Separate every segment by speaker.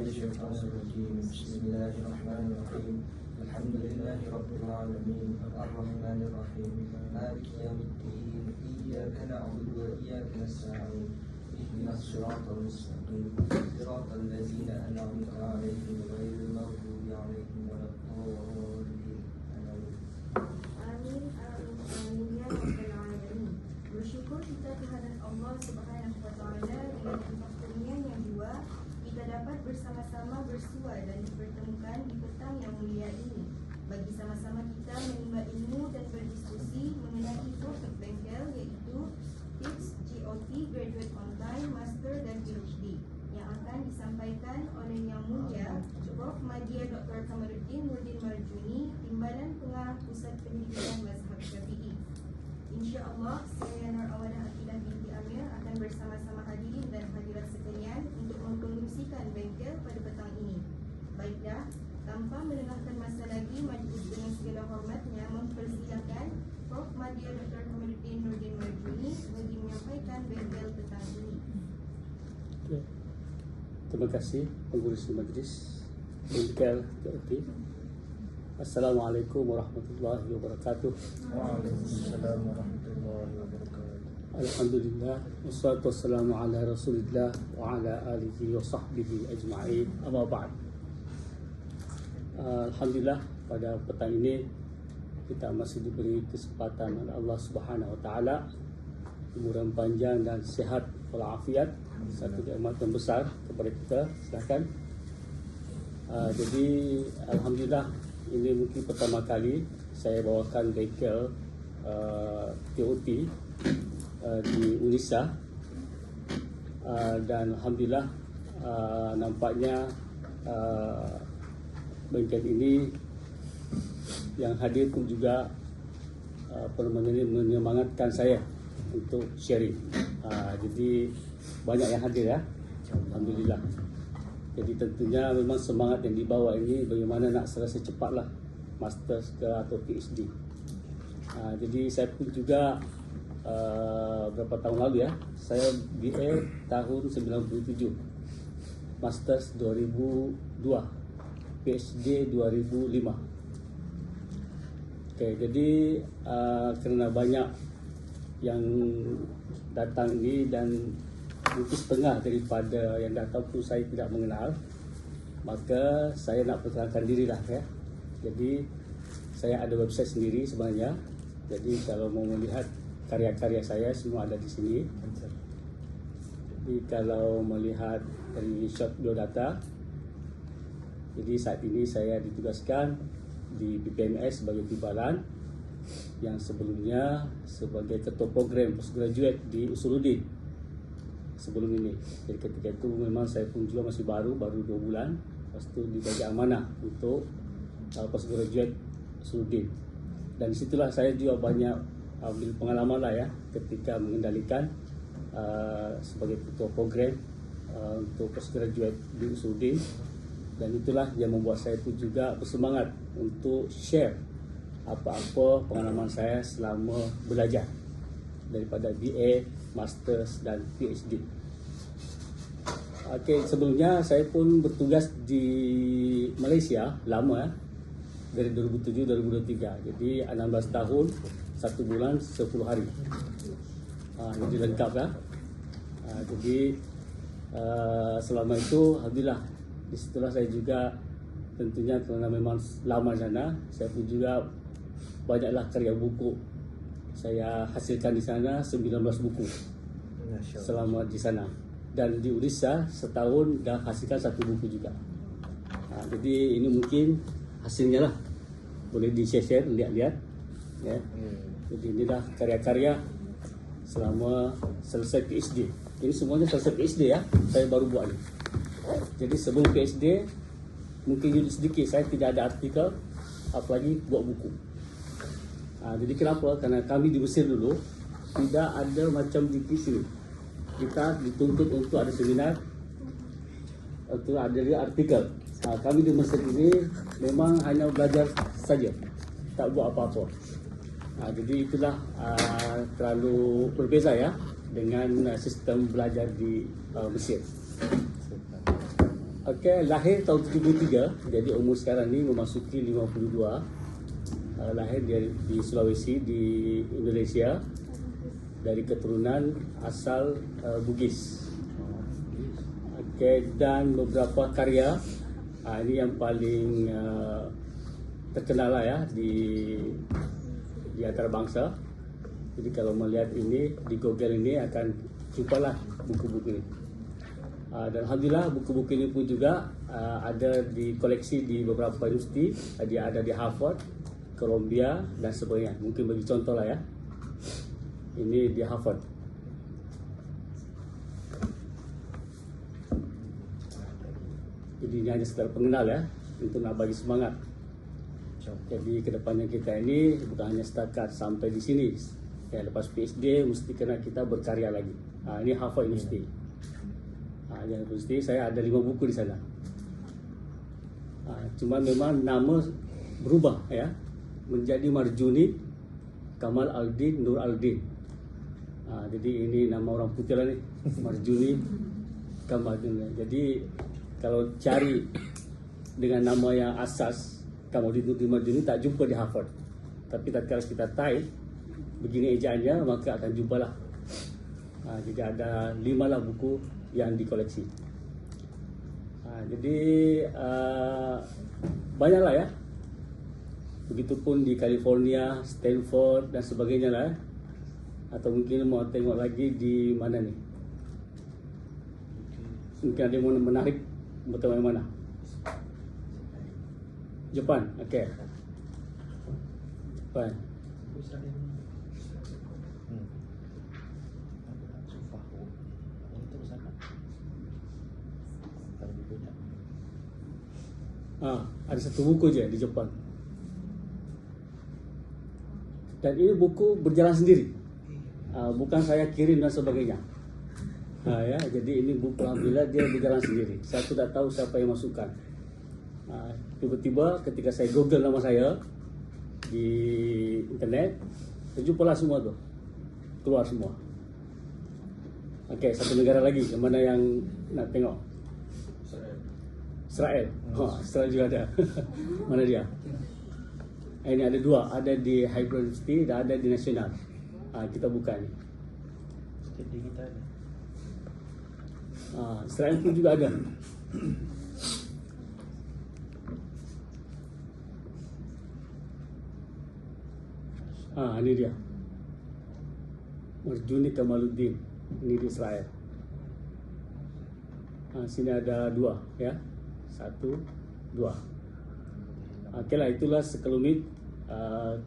Speaker 1: الشيطان الرجيم. بسم الله الرحمن الرحيم. الحمد لله رب العالمين الرحمن الرحيم مالك يوم الدين. إياك نعبد وإياك نستعين. اهدنا الصراط المستقيم صراط الذين أنعمت عليهم غير المغضوب عليهم ولا الضالين.
Speaker 2: Amin, amin, ya Rabbal Alamin. Bersyukur kita kehadirat Allah Subhanahu Wa Taala dengan limpah kurnia yang jua, kita dapat bersama-sama bersua dan dipertemukan di petang yang mulia ini. Bagi sama-sama kita menimba ilmu dan berdiskusi mengenai topik bengkel, iaitu tips GOT Graduate On Time, Master dan PhD, yang akan disampaikan oleh Yang Mulia Prof. Madya Dr. Kamaluddin Nurdin Marjuni, Timbalan Pengarah Pusat Pendidikan Mazhab Syafi'i. InsyaAllah, saya Nur Awadah Akidah binti Amir akan bersama-sama hadirin dan hadirat sekalian untuk mengkongsikan bengkel pada petang ini. Baiklah, tanpa melengahkan masa lagi, majlis dengan segala hormatnya mempersilakan Prof. Madya Dr. Kamaluddin Nurdin Marjuni bagi menyampaikan bengkel petang ini.
Speaker 3: Terima kasih pengurusi majlis bengkel GOT. Assalamualaikum warahmatullahi wabarakatuh.
Speaker 1: Waalaikumsalam warahmatullahi wabarakatuh.
Speaker 3: Alhamdulillah, wassalatu wassalamu ala rasulillah wa ala alihi wa sahbihi ajma'in. Amma ba'd. Alhamdulillah, pada petang ini kita masih diberi kesempatan oleh Allah Subhanahu wa taala, umuran panjang dan sihat walafiat, satu nikmat yang besar kepada kita. Silakan. Jadi alhamdulillah, ini mungkin pertama kali saya bawakan bengkel TOT di Unisa, dan alhamdulillah nampaknya bengkel ini yang hadir pun juga menyemangatkan saya untuk sharing. Jadi banyak yang hadir ya, alhamdulillah. Jadi tentunya memang semangat yang dibawa ini bagaimana nak selesai cepatlah Masters ke atau PhD. Jadi saya pun juga berapa tahun lalu ya, saya BA tahun 97, Masters 2002, PhD 2005. Okay, jadi kerana banyak yang datang ini dan mungkin setengah daripada yang datang pun saya tidak mengenal, maka saya nak perkenalkan dirilah ya. Jadi saya ada website sendiri sebenarnya. Jadi kalau mau melihat karya-karya saya semua ada di sini. Jadi kalau melihat dari short biodata, jadi saat ini saya ditugaskan di BPMS sebagai timbalan, yang sebelumnya sebagai ketua program postgraduate di Usuluddin sebelum ini. Jadi ketika itu memang saya pun juga masih baru 2 bulan. Lepas itu dibagi amanah untuk postgraduate Usuluddin. Dan disitulah saya juga banyak ambil pengalaman lah ya, ketika mengendalikan sebagai ketua program untuk postgraduate di Usuluddin. Dan itulah yang membuat saya pun juga bersemangat untuk share apa-apa pengalaman saya selama belajar daripada BA, Masters dan PhD. Okey, sebelumnya saya pun bertugas di Malaysia lama ya, dari 2007-2023. Jadi 16 tahun, 1 bulan, 10 hari. Jadi lengkap lah. Jadi selama itu alhamdulillah, disitulah saya juga tentunya kerana memang lama sana, saya pun juga banyaklah karya buku saya hasilkan di sana, 19 buku selama di sana. Dan di Unisa setahun dah hasilkan 1 buku juga. Jadi ini mungkin hasilnya lah, boleh di-share, lihat-lihat ya. Jadi inilah karya-karya selama selesai PhD. Ini semuanya selesai PhD ya, saya baru buat ni. Jadi sebelum PhD mungkin sedikit saya tidak ada artikel, apalagi buat buku. Jadi kenapa? Karena kami di Mesir dulu tidak ada macam di sini. Kita dituntut untuk ada seminar, untuk ada artikel. Kami di Mesir ini memang hanya belajar saja, tak buat apa-apa. Jadi itulah terlalu berbeza ya dengan sistem belajar di Mesir. Okey, lahir tahun 73, jadi umur sekarang ni memasuki 52. Lahir di Sulawesi, di Indonesia, dari keturunan asal Bugis. Okey, dan beberapa karya ini yang paling terkenal lah ya di antarabangsa. Jadi kalau melihat ini di Google ini akan jumpalah buku-buku ini. Dan alhamdulillah buku-buku ini pun juga ada di koleksi di beberapa universiti. Dia ada di Harvard, Columbia dan sebagainya. Mungkin bagi contoh lah ya. Ini di Harvard. Jadi ini hanya sekedar pengenal ya, untuk nak bagi semangat. Jadi kedepannya kita ini bukan hanya setakat sampai di sini. Ya, lepas PhD mesti kena kita berkarya lagi. Ini Harvard University. Universiti saya ada 5 buku di sana. Cuma memang nama berubah ya, menjadi Marjuni Kamal Aldin Nur Aldin. Jadi ini nama orang putih lah ni, Marjuni Kamal Aldin. Jadi kalau cari dengan nama yang asas Kamal Aldin Nur Marjuni tak jumpa di Harvard. Tapi tatkala kita type begini ejaannya, maka akan jumpalah. Jadi ada 5 lah buku yang dikoleksi. Jadi banyaklah ya. Begitupun di California, Stanford dan sebagainya lah. Atau mungkin mau tengok lagi di mana ni? Mungkin ada yang menarik betul mana? Jepang, okey. Jepang. Ada satu buku je di Jepang. Dan ini buku berjalan sendiri. Bukan saya kirim dan sebagainya. Ya, jadi ini buku alhamdulillah dia berjalan sendiri. Saya tidak tahu siapa yang masukkan. Tiba-tiba ketika saya Google nama saya di internet, terjumpalah semua tu. Keluar semua. Okey, satu negara lagi. Yang mana yang nak tengok? Israel. Israel juga ada. Mana dia? Ini ada 2. Ada di Hybrid University dan ada di National. Kita buka ni. Israel pun juga ada. Ini dia. Marjuni Kamaluddin. Ini di Israel. Sini ada 2 ya. 1, 2. Okeylah, itulah sekelumit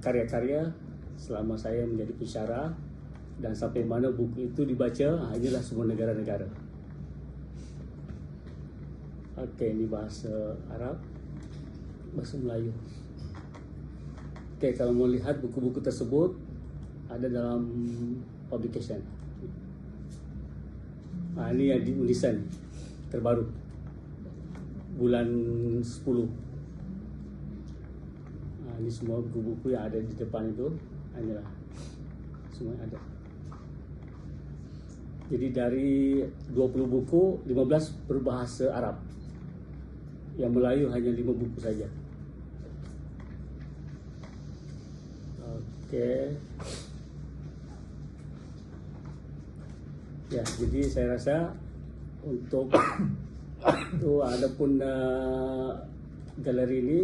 Speaker 3: karya-karya selama saya menjadi pensyarah dan sampai mana buku itu dibaca. Inilah semua negara-negara. Okey, ini bahasa Arab, bahasa Melayu. Okey, kalau mau lihat buku-buku tersebut ada dalam publication. Ini yang di Unisan terbaru bulan 10. Ini semua buku-buku yang ada di depan itu. Inilah semua ada. Jadi dari 20 buku, 15 berbahasa Arab. Yang Melayu hanya 5 buku saja. Okey. Ya, jadi saya rasa untuk adapun galeri ini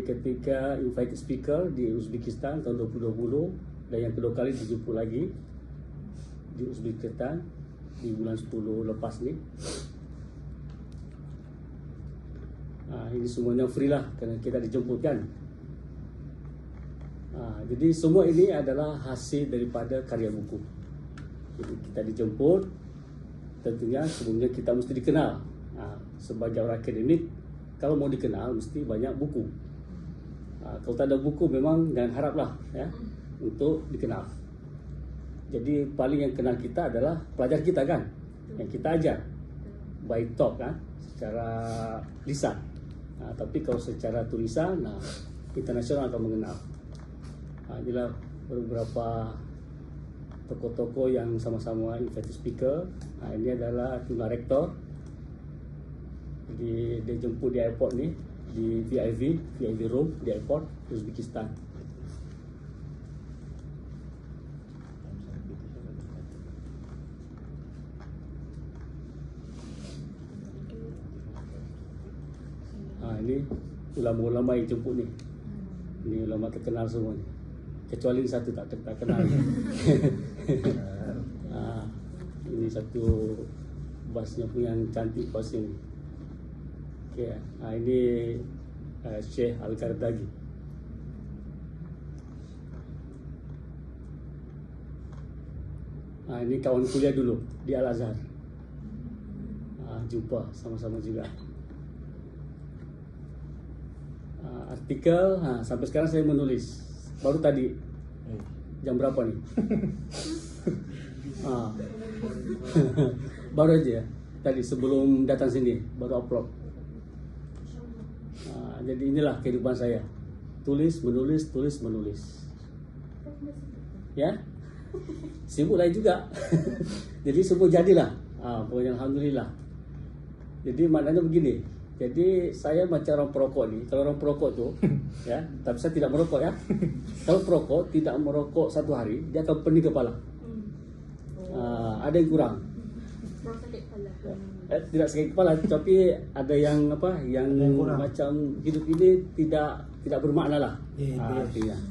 Speaker 3: ketika invited speaker di Uzbekistan tahun 2020 dan yang kedua kali dijemput lagi di Uzbekistan di bulan 10 lepas ni. Ini semuanya free lah kerana kita dijemput kan. Jadi semua ini adalah hasil daripada karya buku. Jadi kita dijemput, tentunya sebelumnya kita mesti dikenal. Sebagai orang akademik, kalau mau dikenal mesti banyak buku. Kalau tak ada buku memang jangan haraplah ya untuk dikenal. Jadi paling yang kenal kita adalah pelajar kita kan, yang kita ajar by talk kan, secara lisan. Tapi kalau secara tulisan, internasional akan mengenal. Inilah beberapa tokoh-tokoh yang sama-sama invited speaker. Ini adalah Tuna Rektor Jadi dia jemput di airport ni, di VIP room di airport Uzbekistan. Ini ulama-ulama yang jemput ni. Ini ulama terkenal semua ni. Kecuali satu tak kenal. Ini satu basnya pun yang cantik bas ini. Okay. Ini Syekh Al-Kardagi. Ini kawan kuliah dulu di Al-Azhar. Jumpa sama-sama juga. Artikel, sampai sekarang saya menulis. Baru tadi jam berapa nih? Baru aja ya, tadi sebelum datang sini baru upload. Jadi inilah kehidupan saya, tulis menulis. Ya, sibuk lain juga. Jadi semua jadilah. Pokoknya alhamdulillah. Jadi maknanya begini. Jadi saya macam orang perokok ni. Kalau orang perokok tu, ya, tapi saya tidak merokok ya. Kalau perokok tidak merokok satu hari, dia akan pening kepala. Ada yang kurang. Tidak sakit kepala, tapi ada yang apa? Yang macam hidup ini tidak bermakna lah. Artinya.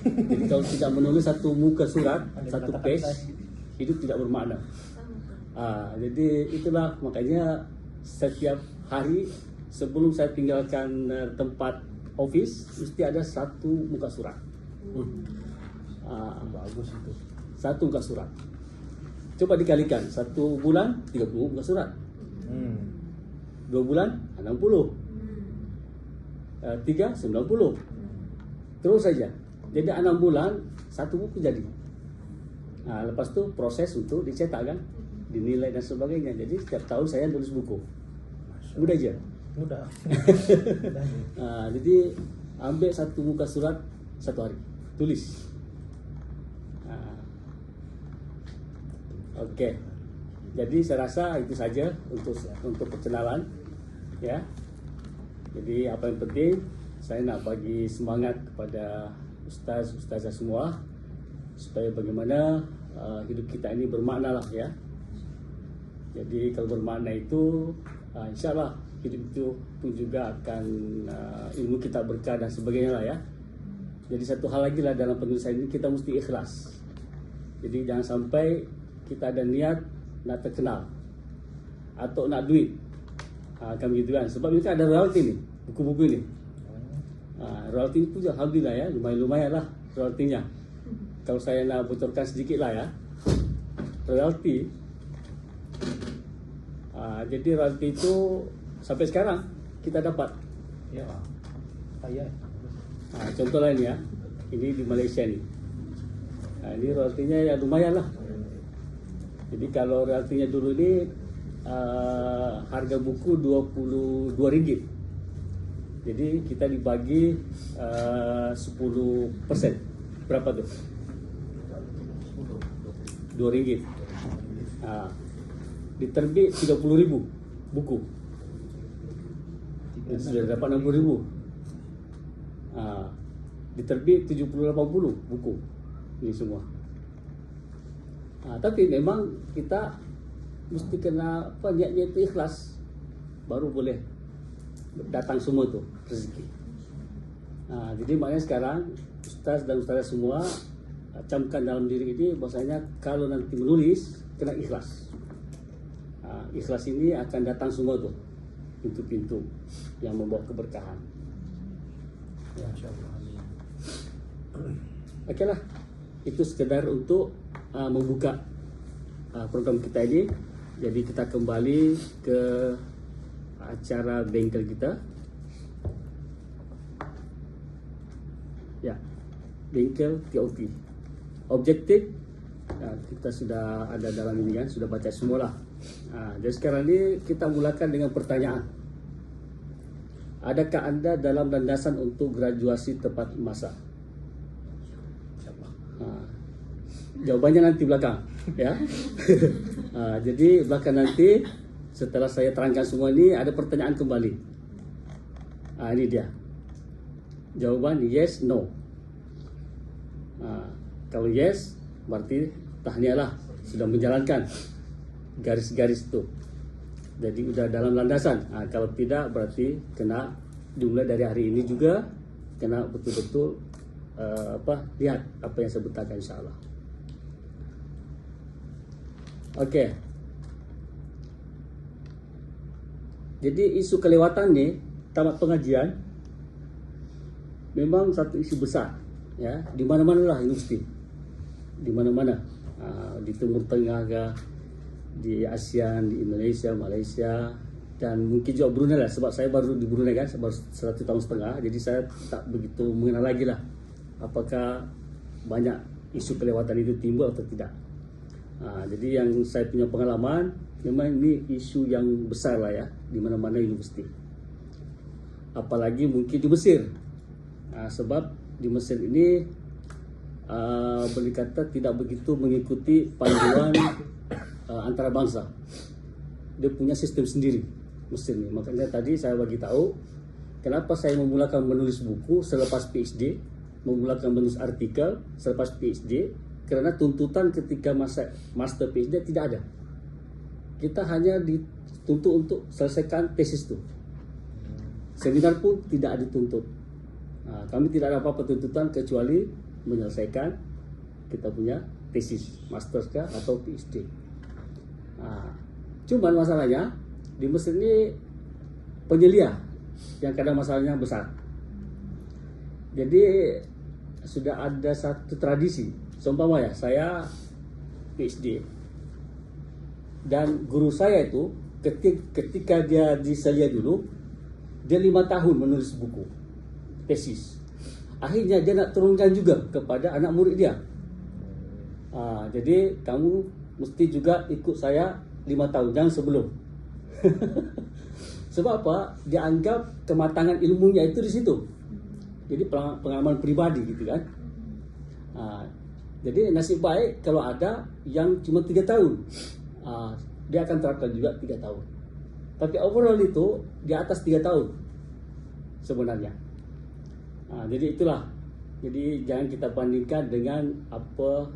Speaker 3: Jadi kalau tidak menulis satu muka surat, satu page, hidup tidak bermakna. Jadi itulah makanya setiap hari sebelum saya tinggalkan tempat office mesti ada satu muka surat.
Speaker 1: Bagus itu.
Speaker 3: Satu muka surat. Coba dikalikan, 1 bulan 30 muka surat. 2 bulan 60. 3 90. Terus saja. Jadi 6 bulan satu buku jadi. Lepas tu proses untuk dicetak kan, dinilai dan sebagainya. Jadi setiap tahun saya tulis buku. Mudah aja.
Speaker 1: Mudah.
Speaker 3: Jadi ambil satu muka surat satu hari, tulis. Okey. Jadi saya rasa itu saja untuk perkenalan, ya. Jadi apa yang penting saya nak bagi semangat kepada ustaz-ustazah semua supaya bagaimana hidup kita ini bermakna lah, ya. Jadi kalau bermakna itu InsyaAllah hidup itu pun juga akan ilmu kita berkah dan sebagainya lah, ya. Jadi satu hal lagi lah dalam penulisan ini, kita mesti ikhlas. Jadi jangan sampai kita ada niat nak terkenal atau nak duit, kan begitu kan. Sebab kita ada royalty ni, buku-buku ni. Royalty itu alhamdulillah ya, lumayan lah royaltinya. Kalau saya nak bocorkan sedikit lah ya, royalty. Jadi royalty itu sampai sekarang kita dapat.
Speaker 1: Ya. Kaya.
Speaker 3: Contoh lain ya, ini di Malaysia ni. Ini royaltinya ya lumayan lah. Jadi kalau royaltinya dulu ni harga buku RM22. Jadi kita dibagi 10%. Berapa tu? RM2. Diterbit 30,000 buku. Sudah dapat 60,000. Diterbit 70-80 buku. Ini semua. Tapi memang kita mesti kena niat-niat itu ikhlas, baru boleh datang semua tu rezeki. Jadi maknanya sekarang ustaz dan ustazah semua camkan dalam diri ini bahwasanya kalau nanti menulis kena ikhlas. Ikhlas ini akan datang semua tu pintu-pintu yang membawa keberkahan. Ya, insyaallah. Okeylah, itu sekedar untuk membuka program kita ini. Jadi kita kembali ke acara bengkel kita. Ya, bengkel TOT. Objektif kita sudah ada dalam ini kan, sudah baca semualah. Jadi sekarang ini kita mulakan dengan pertanyaan. Adakah anda dalam landasan untuk graduasi tepat masa? Jawabannya nanti belakang, ya. Jadi belakang nanti setelah saya terangkan semua ini ada pertanyaan kembali. Ini dia. Jawaban yes, no. Kalau yes, berarti tahniahlah sudah menjalankan garis-garis itu. Jadi udah dalam landasan. Kalau tidak berarti kena dimulai dari hari ini juga kena betul-betul lihat apa yang saya beritakan, insyaallah. Oke. Jadi isu kelewatan nih tamat pengajian memang satu isu besar, ya, di mana-mana lah universiti, di mana-mana, di Timur Tengah, di ASEAN, di Indonesia, Malaysia, dan mungkin juga Brunei lah, sebab saya baru di Brunei kan, baru 1 tahun setengah, jadi saya tak begitu mengenal lagi lah apakah banyak isu kelewatan itu timbul atau tidak. Jadi yang saya punya pengalaman, memang ini isu yang besar lah ya, di mana-mana universiti. Apalagi mungkin di Mesir, sebab di Mesir ini boleh kata tidak begitu mengikuti panduan antarabangsa. Dia punya sistem sendiri Mesir ini. Makanya tadi saya bagi tahu kenapa saya memulakan menulis buku selepas PhD, memulakan menulis artikel selepas PhD, karena tuntutan ketika masa master PhD tidak ada. Kita hanya dituntut untuk selesaikan tesis itu. Seminar pun tidak dituntut. Kami tidak ada apa-apa tuntutan kecuali menyelesaikan kita punya tesis, master atau PhD. Cuman masalahnya di Mesir ini penyelia yang kadang masalahnya besar. Jadi sudah ada satu tradisi, seumpama ya saya PhD dan guru saya itu ketika dia di Selia dulu, dia 5 tahun menulis buku tesis. Akhirnya dia nak turunkan juga kepada anak murid dia. Jadi kamu mesti juga ikut saya 5 tahun, jangan sebelum. Sebab apa? Dia anggap kematangan ilmunya itu di situ. Jadi pengalaman pribadi gitu kan. Jadi nasib baik kalau ada yang cuma 3 tahun. Dia akan terapkan juga 3 tahun. Tapi overall itu di atas 3 tahun sebenarnya. Jadi itulah. Jadi jangan kita bandingkan dengan apa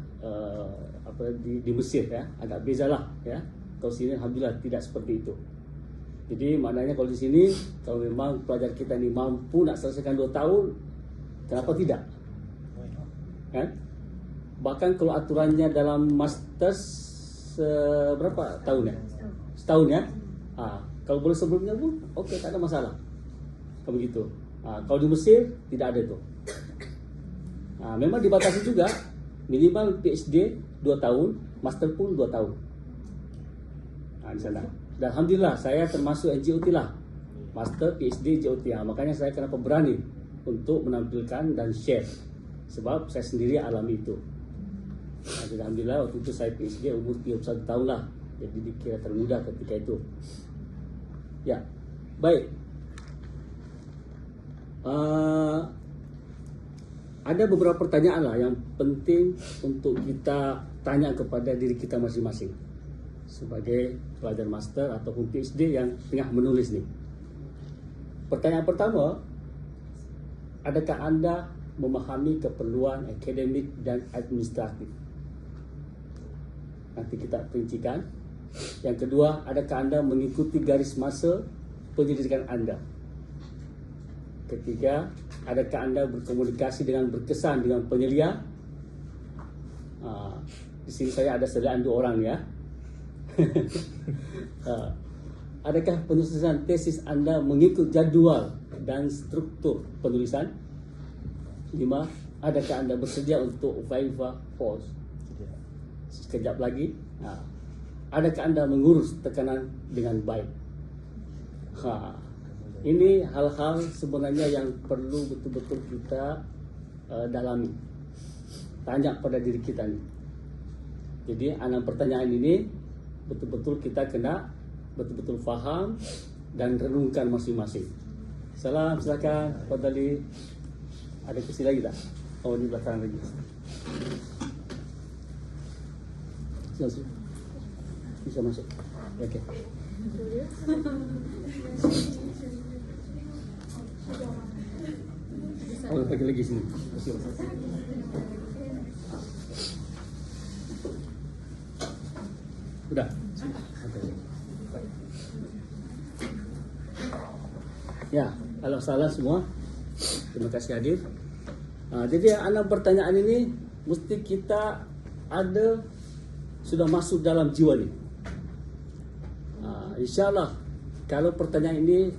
Speaker 3: di Mesir ya. Agak bezalah ya. Kalau sini alhamdulillah tidak seperti itu. Jadi maknanya kalau di sini kalau memang pelajar kita ini mampu nak selesaikan 2 tahun, kenapa tidak? Kan? Bahkan kalau aturannya dalam masters berapa tahun ya? Setahun ya? Kalau boleh sebelumnya pun oke, tak ada masalah. Kalau begitu. Kalau di Mesir tidak ada itu. Memang dibatasi juga minimal PhD 2 tahun, master pun 2 tahun. Di sana. Dan alhamdulillah saya termasuk NGOT lah, master PhD GOT. Makanya saya kenapa berani untuk menampilkan dan share, sebab saya sendiri alami itu. Jadi alhamdulillah waktu itu saya PhD umur 31 tahun lah, jadi dikira termuda ketika itu. Ya, baik. Ada beberapa pertanyaan lah yang penting untuk kita tanya kepada diri kita masing-masing sebagai pelajar master ataupun PhD yang tengah menulis nih. Pertanyaan pertama, adakah Anda memahami keperluan akademik dan administratif? Nanti kita rincikan. Yang kedua, adakah Anda mengikuti garis masa penyelidikan Anda? Ketiga, adakah Anda berkomunikasi dengan berkesan dengan penyelia? Di sini saya ada sediaan 2 orang ya. Adakah penulisan tesis Anda mengikut jadual dan struktur penulisan? 5. Adakah Anda bersedia untuk viva voce? Sekejap lagi. Adakah Anda mengurus tekanan dengan baik? Ini hal-hal sebenarnya yang perlu betul-betul kita dalami. Tanya pada diri kita nih. Jadi 6 pertanyaan ini betul-betul kita kena betul-betul faham dan renungkan masing-masing. Salam, silakan. Fadali. Ada kursi lagi tak? Oh, di belakang lagi. Silakan. Bisa masuk. Oke. Oh, bagi lagi sini. Udah. Ya, kalau salah semua. Terima kasih hadir. Jadi anak pertanyaan ini mesti kita ada sudah masuk dalam jiwa ni. InsyaAllah kalau pertanyaan ini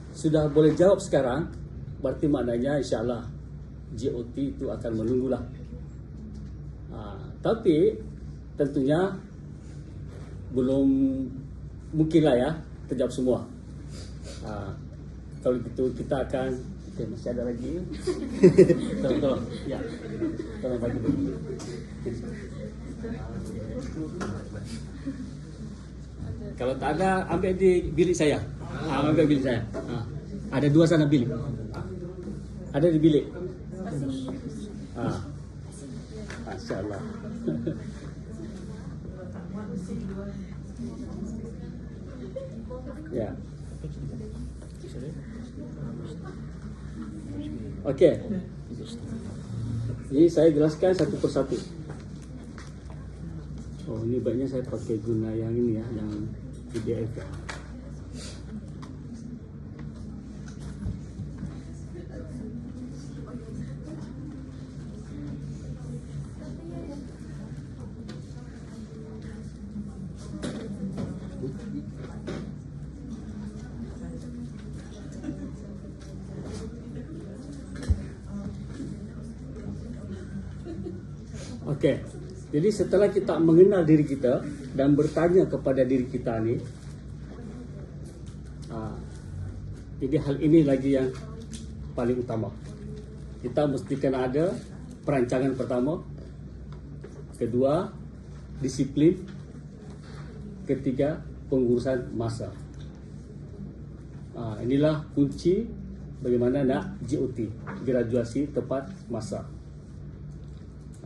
Speaker 3: sudah boleh jawab sekarang, berarti maknanya insyaAllah GOT itu akan menunggulah. Tapi tentunya belum mungkinlah ya terjawab semua. Kalau gitu kita akan masih ada lagi. Tolong, ya, tolong bagi dulu. Kalau tak ada, ambil di bilik saya. Ambil bilik saya. Ada 2 sana bilik. Ada di bilik. Masya Allah. Ya. Okey. Ini saya jelaskan satu persatu. Oh, ini baiknya saya pakai guna yang ini ya, yang PDF ya. Okey. Jadi setelah kita mengenal diri kita dan bertanya kepada diri kita ni, jadi hal ini lagi yang paling utama. Kita mesti kena ada perancangan pertama, kedua disiplin, ketiga pengurusan masa. Inilah kunci bagaimana nak GOT, graduasi tepat masa.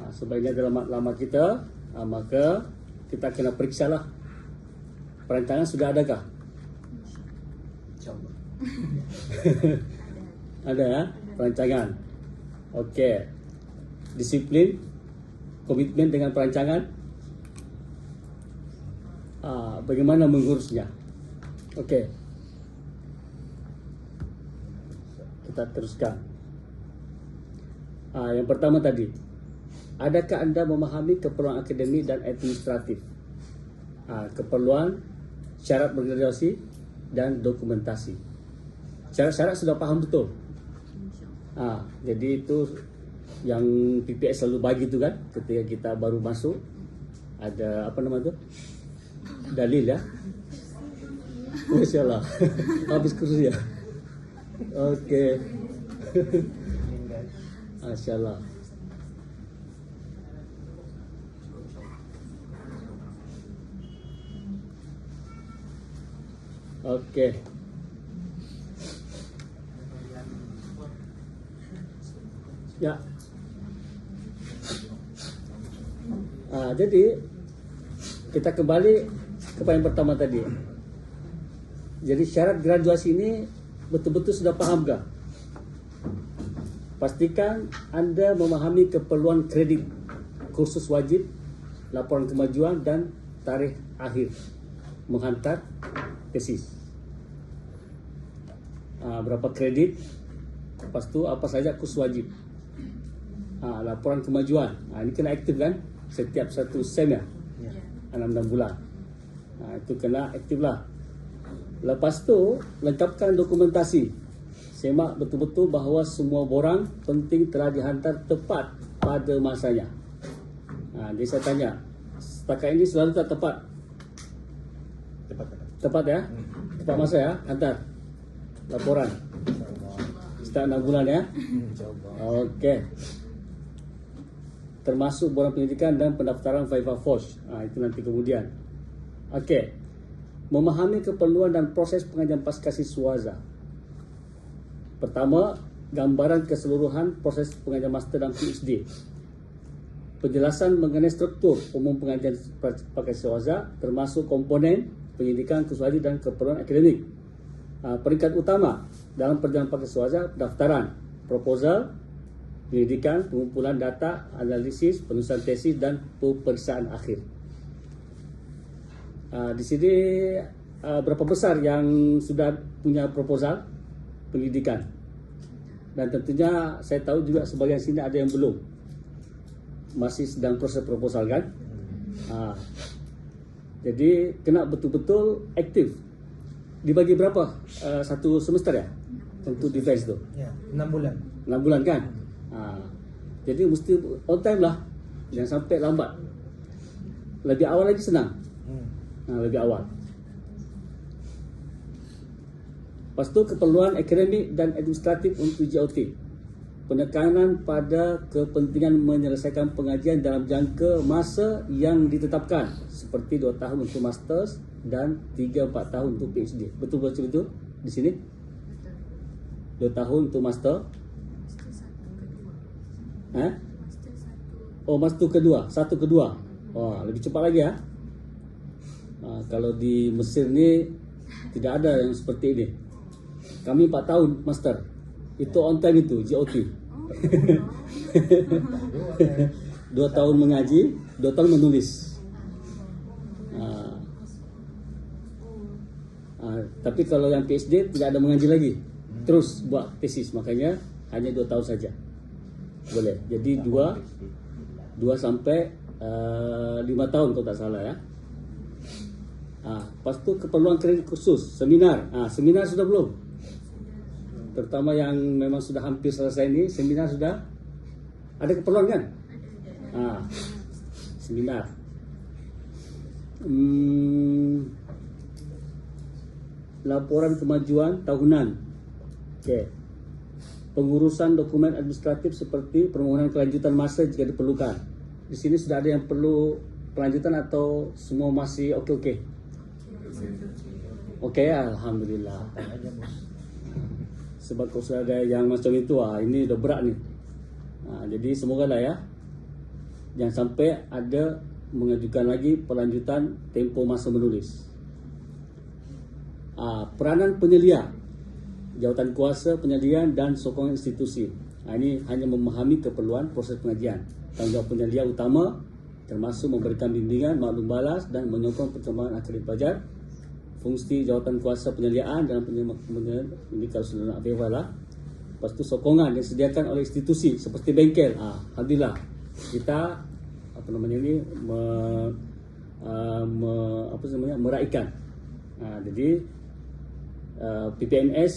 Speaker 3: Sebaiknya dalam lama kita, maka kita kena periksalah perancangan sudah adakah? Ada ya perancangan. Okey. Disiplin, komitmen dengan perancangan. Bagaimana mengurusnya? Okey. Kita teruskan. Yang pertama tadi, adakah anda memahami keperluan akademik dan administratif? Keperluan, syarat bergraduasi dan dokumentasi. Syarat-syarat sudah faham betul? Jadi itu yang PPS selalu bagi tu kan, ketika kita baru masuk, ada apa nama tu? Dalil ya. Masya Allah. Habis kursus ya. Okey. Masya Allah. Okey. Ya. Jadi kita kembali kepada yang pertama tadi. Jadi syarat graduasi ini betul-betul sudah faham kah? Pastikan anda memahami keperluan kredit kursus wajib, laporan kemajuan dan tarikh akhir menghantar tesis. Berapa kredit, lepas tu apa saja kursus wajib, laporan kemajuan. Ini kena aktif kan setiap satu sem ya, 6 bulan. Itu kena aktif lah. Lepas tu lengkapkan dokumentasi, semak betul-betul bahawa semua borang penting telah dihantar tepat pada masanya. Jadi saya tanya, setakat ini selalu tak tepat? Tepat ya? Tepat masa ya? Hantar laporan setiap 6 bulan ya? Okey. Termasuk borang pendidikan dan pendaftaran Viva Force. Itu nanti kemudian. Okey. Memahami keperluan dan proses pengajian pasca siswaza. Pertama, gambaran keseluruhan proses pengajian master dan PhD. Penjelasan mengenai struktur umum pengajian pasca siswaza termasuk komponen, pendidikan, kesusahan dan keperluan akademik. Peringkat utama dalam perjalanan paket swasta, pendaftaran, proposal, pendidikan, pengumpulan data, analisis, penulisan tesis dan peperiksaan akhir. Di sini berapa besar yang sudah punya proposal pendidikan? Dan tentunya saya tahu juga sebagian sini ada yang belum, masih sedang proses proposal kan. Jadi kena betul-betul aktif. Dibagi berapa satu semester ya untuk device tu?
Speaker 1: Ya, 6 bulan.
Speaker 3: 6 bulan kan. Jadi mesti on time lah, jangan sampai lambat. Lebih awal lagi senang. Lebih awal. Lepas tu keperluan akademik dan administratif untuk JOT. Penekanan pada kepentingan menyelesaikan pengajian dalam jangka masa yang ditetapkan, seperti 2 tahun untuk masters dan 3-4 tahun untuk PhD. Betul macam itu di sini? 2 tahun untuk master. Oh, master kedua, 1 kedua. Oh, lebih cepat lagi ya. Kalau di Mesir ni tidak ada yang seperti ini. Kami 4 tahun master. Itu on time itu, GOT. 2 tahun mengaji, 2 tahun menulis. Tapi kalau yang PhD tidak ada mengaji lagi, terus buat tesis, makanya hanya 2 tahun saja boleh. Jadi 2 sampai 5 tahun kalau tak salah ya. Lepas tu keperluan kredit khusus, seminar. Seminar sudah belum? Terutama yang memang sudah hampir selesai ini, seminar sudah ada keperluan kan? Seminar. Laporan kemajuan tahunan. Okey. Pengurusan dokumen administratif seperti permohonan kelanjutan masa jika diperlukan. Di sini sudah ada yang perlu kelanjutan atau semua masih okey? Okey, alhamdulillah. Sebab kalau sudah ada yang macam itu, ini dah berat ni. Jadi semoga lah ya, jangan sampai ada mengajukan lagi pelanjutan tempoh masa menulis. Peranan penyelia, jawatan kuasa penyelidikan dan sokongan institusi. Ini hanya memahami keperluan proses pengajian. Tanggungjawab penyelia utama termasuk memberikan bimbingan, maklum balas dan menyokong perkembangan akademik pelajar. Fungsi jawatan kuasa penyeliaan dalam penyelidikan ini kalau sudah nak verify lah. Lepas tu sokongan yang disediakan oleh institusi seperti bengkel. Alhamdulillah kita meraihkan. Jadi PPNS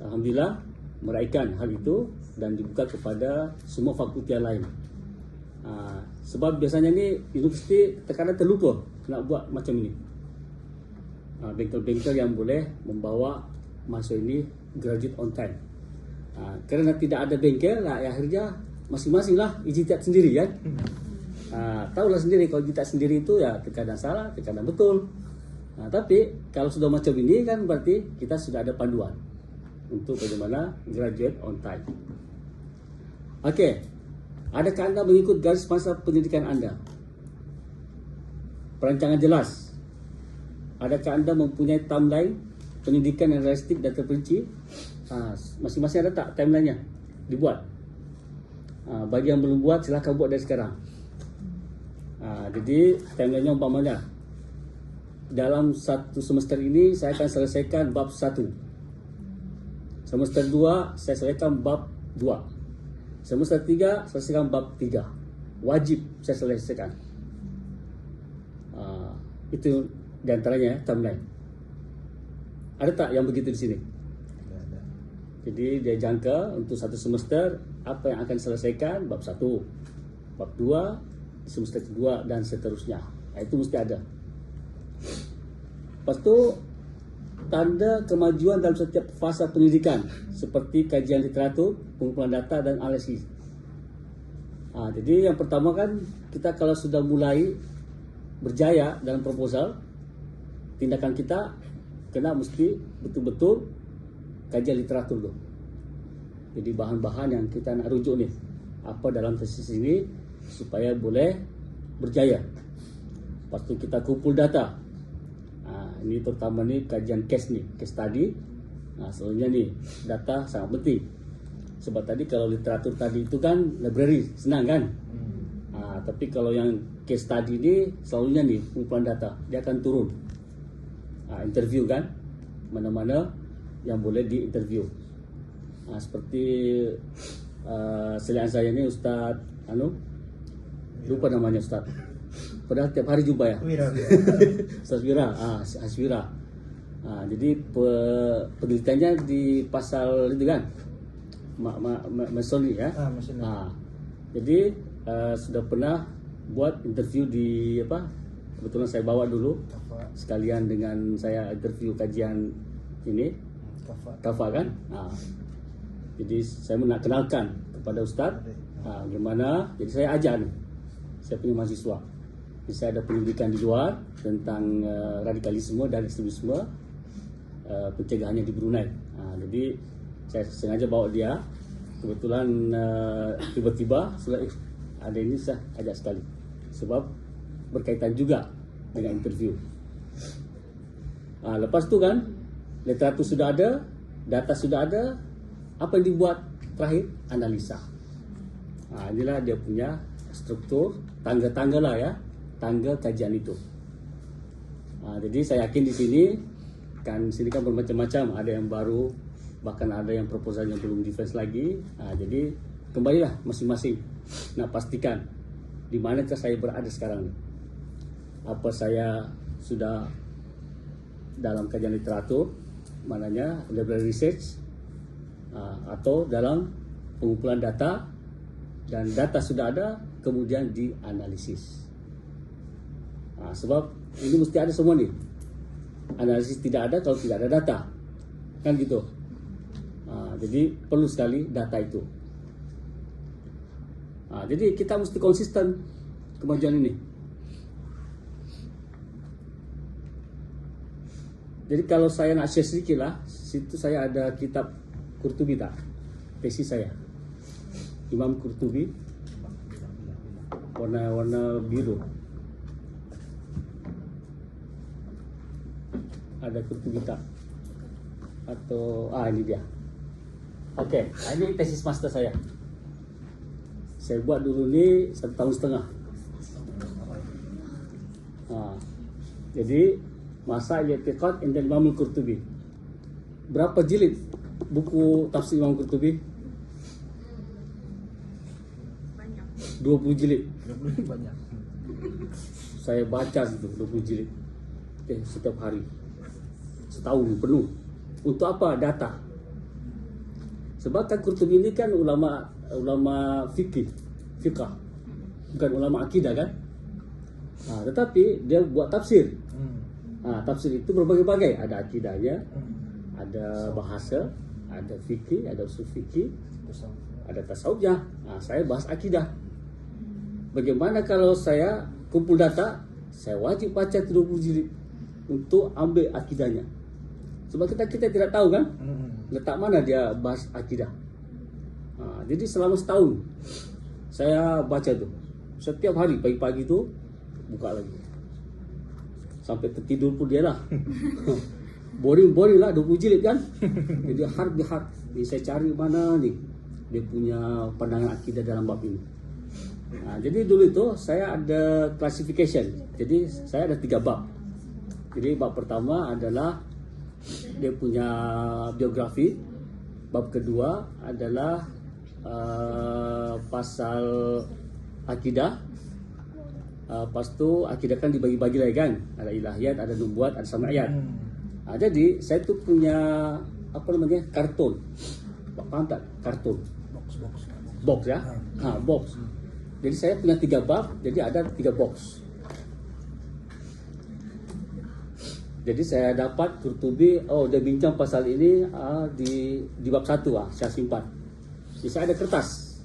Speaker 3: alhamdulillah meraihkan hal itu dan dibuka kepada semua fakulti lain. Sebab biasanya ni universiti terkadang terlupa nak buat macam ini. Bengkel-bengkel yang boleh membawa mahasiswa ini graduate on time. Kerana tidak ada bengkel, akhirnya masing-masing lah ijtihad sendiri kan. Tahulah sendiri kalau ijtihad sendiri itu ya terkadang salah, terkadang betul. Tapi kalau sudah macam ini kan berarti kita sudah ada panduan untuk bagaimana graduate on time. Okey, adakah anda mengikut garis masa pendidikan anda? Perancangan jelas. Adakah anda mempunyai timeline pendidikan yang realistik dan terperinci? Masing-masing ada tak timelinenya dibuat? Bagi yang belum buat, silakan buat dari sekarang. Jadi timelinenya umpamanya dalam 1 semester ini saya akan selesaikan bab 1. Semester 2 saya selesaikan bab 2. Semester 3 selesaikan bab 3. Wajib saya selesaikan. Itu di antaranya timeline. Ada tak yang begitu di sini? Ada. Jadi dia jangka untuk 1 semester apa yang akan selesaikan bab 1, bab 2, semester kedua dan seterusnya. Itu mesti ada. Lepas tu tanda kemajuan dalam setiap fasa pendidikan seperti kajian literatur, pengumpulan data dan analisis. Jadi yang pertama kan kita kalau sudah mulai berjaya dalam proposal, tindakan kita kena mesti betul-betul kajian literatur dulu. Jadi bahan-bahan yang kita nak rujuk ni apa dalam tesis ini supaya boleh berjaya. Lepas tu kita kumpul data. ini terutama nih kajian case study. Nah, selalunya nih data sangat penting. Sebab tadi kalau literatur tadi itu kan library, senang kan? Nah, tapi kalau yang case study ini selalunya nih pengumpulan data, dia akan turun. Nah, interview kan, mana-mana yang boleh diinterview. Nah, seperti selain saya ini Ustaz lupa namanya Ustaz. Padahal tiap hari jumpa ya. Ustaz Wira, Haswira. Nah, jadi penelitiannya di pasal itu kan, Masoni ya. Nah, jadi sudah pernah buat interview di kebetulan saya bawa dulu sekalian dengan saya interview kajian ini Kafa kan. Nah, jadi saya nak kenalkan kepada Ustadz gimana. Jadi saya ajar nih, saya punya mahasiswa. Jadi saya ada pendidikan di luar tentang radikalisme dan ekstremisme, pencegahannya di Brunei. Nah, jadi saya sengaja bawa dia. Kebetulan tiba-tiba ada ini saya ajak sekali, sebab berkaitan juga dengan interview. Nah, lepas tu kan literatur sudah ada, data sudah ada, apa yang dibuat terakhir? Analisa. Nah, inilah dia punya struktur, tangga-tangga lah ya, tangga kajian itu. Nah, jadi saya yakin di sini kan bermacam-macam, ada yang baru, bahkan ada yang proposal yang belum defense lagi. Nah, jadi kembalilah masing-masing nak pastikan di manakah saya berada sekarang. Apa saya sudah dalam kajian literatur, mananya library research, atau dalam pengumpulan data, dan data sudah ada kemudian dianalisis. Nah, sebab ini mesti ada semua nih. Analisis tidak ada kalau tidak ada data, kan gitu. Jadi perlu sekali data itu. Jadi kita mesti konsisten kemajuan ini. Jadi kalau saya nak share sedikit lah, situ saya ada kitab Qurtubi tak, tesis saya, Imam Qurtubi, warna biru. Ada Qurtubi tak? Atau ini dia. Oke, ini tesis master saya. Saya buat dulu ni 1,5 tahun. Jadi masa i'tiqad inda Imam Qurtubi. Berapa jilid buku tafsir Imam Qurtubi?
Speaker 2: Banyak.
Speaker 3: 20 jilid.
Speaker 1: Banyak.
Speaker 3: Saya baca itu 20 jilid. Setiap hari. Setahun penuh. Untuk apa? Data. Sebab kan Qurtubi ini kan ulama fiqh, bukan ulama akidah kan. Tetapi dia buat tafsir. Tafsir itu berbagai-bagai. Ada akidahnya, ada bahasa, ada fikih, ada usul fikih, ada tasawufnya. Saya bahas akidah. Bagaimana kalau saya kumpul data, saya wajib baca 20 jilid untuk ambil akidahnya. Sebab kita tidak tahu kan letak mana dia bahas akidah. Jadi selama setahun saya baca tuh setiap hari, pagi-pagi tuh buka lagi sampai tertidur pun dia lah. boring lah 20 jilid kan. Jadi harf. Jadi saya cari mana nih dia punya pandangan akidah dalam bab ini. Jadi dulu itu saya ada classification. Jadi saya ada 3 bab. Jadi bab pertama adalah dia punya biografi. Bab kedua adalah pasal akidah. Lepas tu akidah kan dibagi-bagi lagi kan. Ada ilahiyat, ada nubuat, ada sam'iyat. Jadi saya tu punya kartun. Paham tak? Kartun. Box ya. Box. Jadi saya punya 3 bab, jadi ada 3 box. Jadi saya dapat Qurtubi, dia bincang pasal ini di bab 1 saya simpan. Jadi saya ada kertas.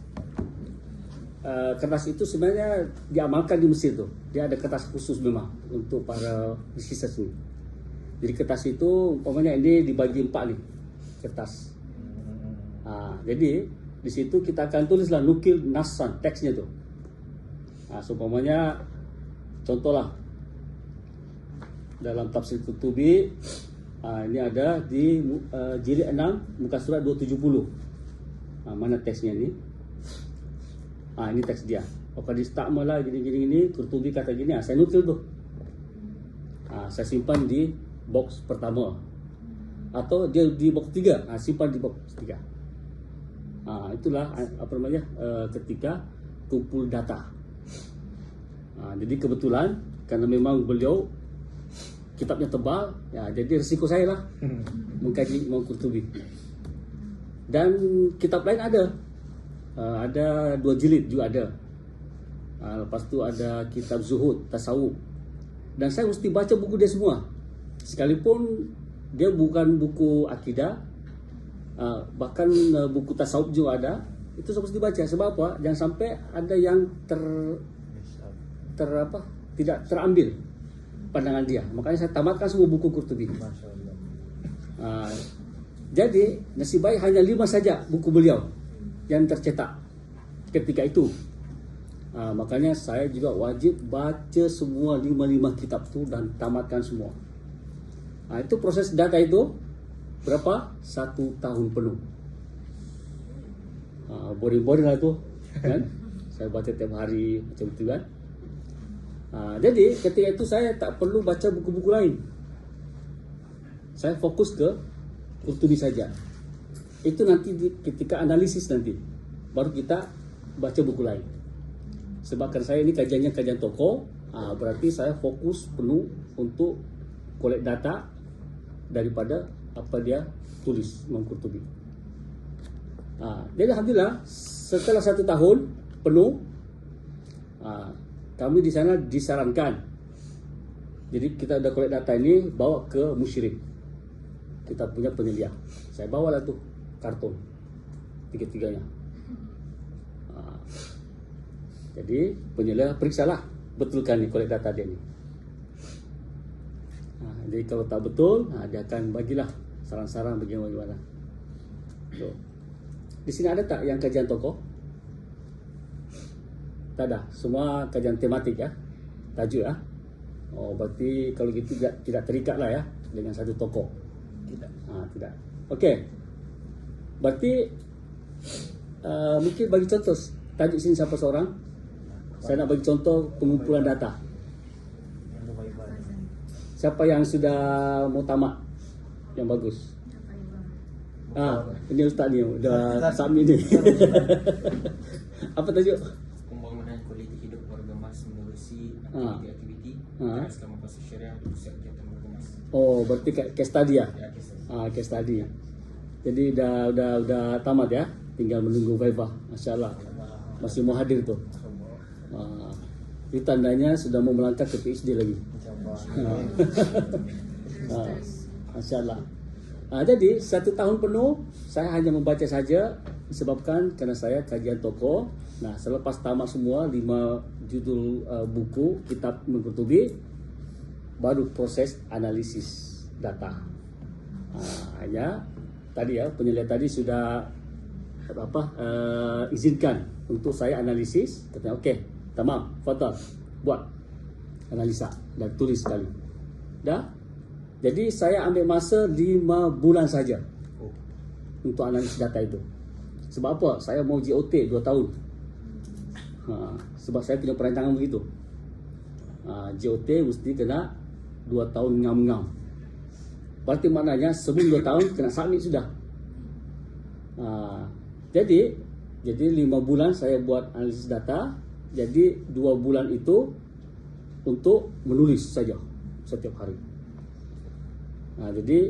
Speaker 3: Kertas itu sebenarnya diamalkan di Mesir tuh. Dia ada kertas khusus memang untuk para research ini. Jadi kertas itu umpamanya ini dibagi 4 nih kertas. Jadi di situ kita akan tulislah nukil nasan teksnya tuh. Umpamanya contohlah dalam tafsir Qurtubi, ini ada di jilid 6 muka surat 270. Mana teksnya ni? Ini teks dia. Qad istamala gini Qurtubi kata gini, saya nukil tu. Saya simpan di box pertama. Atau dia di box 3, simpan di box 3. Itulah apa namanya ketika kumpul data. Jadi kebetulan karena memang beliau kitabnya tebal, ya, jadi risiko saya lah mengkaji Imam Qurtubi. Dan kitab lain ada 2 jilid juga ada. Lepas tu ada kitab Zuhud, Tasawuf. Dan saya mesti baca buku dia semua. Sekalipun dia bukan buku akidah, bahkan buku tasawuf juga ada, itu saya mesti baca. Sebab apa? Jangan sampai ada yang tidak terambil pandangan dia. Makanya saya tamatkan semua buku Qurtubi. Jadi nasib baik hanya 5 saja buku beliau yang tercetak ketika itu. Makanya saya juga wajib baca semua 5 kitab itu dan tamatkan semua. Itu proses data itu berapa? 1 tahun penuh. Boring-boring lah tu kan? Saya baca tiap hari macam itu kan. Jadi ketika itu saya tak perlu baca buku-buku lain. Saya fokus ke Qurtubi saja. Itu nanti ketika analisis nanti baru kita baca buku lain. Sebabkan saya ini kajiannya kajian tokoh, berarti saya fokus penuh untuk collect data daripada apa dia tulis Imam Qurtubi. Jadi alhamdulillah setelah 1 tahun penuh, kami di sana disarankan. Jadi kita udah collect data ini bawa ke musyrik. Kita punya penyelia. Saya bawa lah tuh karton 3-3-nya. Jadi penyelia periksalah betulkan ni collect data dia ni. Jadi kalau tak betul, dia akan bagilah saran-saran bagaimana. So, di sini ada tak yang kajian tokoh? Tak ada, semua kajian tematik ya, tajuk ya. Berarti kalau gitu tidak terikat lah ya dengan satu tokoh. Tidak. Okey. Berarti mungkin bagi contoh tajuk sini siapa seorang? Saya nak bagi contoh pengumpulan data. Siapa yang sudah mau tamat? Yang bagus. Ini ustaz ni dah submit ni. Apa tajuk?
Speaker 1: Pembangunan kualiti hidup warga Mas menerusi aktiviti selama fase syariah untuk pusat kegiatan warga Mas.
Speaker 3: Berarti case study ya?
Speaker 1: Ya,
Speaker 3: Case study. Jadi dah tamat ya? Tinggal menunggu Viva. Masya-Allah. Masih mau hadir tu. Itu tandanya sudah mau melangkah ke PhD lagi. Masya-Allah. Jadi 1 tahun penuh saya hanya membaca saja disebabkan kerana saya kajian tokoh. Nah, selepas tamat semua 5 judul buku kitab Imam Qurtubi, baru proses analisis data. Hanya tadi ya penyelia tadi sudah izinkan untuk saya analisis. Katanya okey, tamam, fadal, buat analisa dan tulis sekali. Dah. Jadi saya ambil masa 5 bulan saja untuk analisis data itu. Sebab apa? Saya mau JOT 2 tahun. Sebab saya punya perancangan begitu. JOT mesti kena 2 tahun ngam-ngam. Berarti maknanya sebelum 2 tahun kena submit sudah. Jadi 5 bulan saya buat analisis data. Jadi 2 bulan itu untuk menulis saja setiap hari. Jadi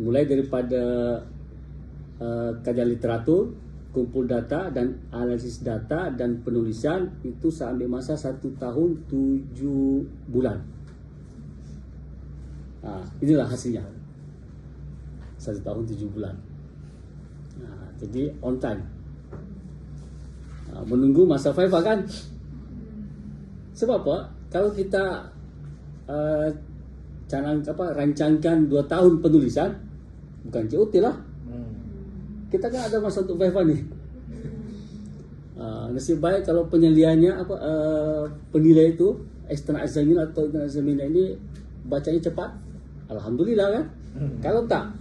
Speaker 3: mulai daripada kajian literatur, kumpul data dan analisis data dan penulisan itu saya ambil masa 1 tahun 7 bulan. Inilah hasilnya. 1 tahun 7 bulan. Jadi on time. Menunggu masa Viva kan? Sebab apa? Kalau kita rancangkan 2 tahun penulisan, bukan COT lah. Kita kan ada masa untuk Viva ni. Nasib baik kalau penyeliannya penilai itu external examiner atau internal examiner ini bacanya cepat, alhamdulillah kan. Kalau tak,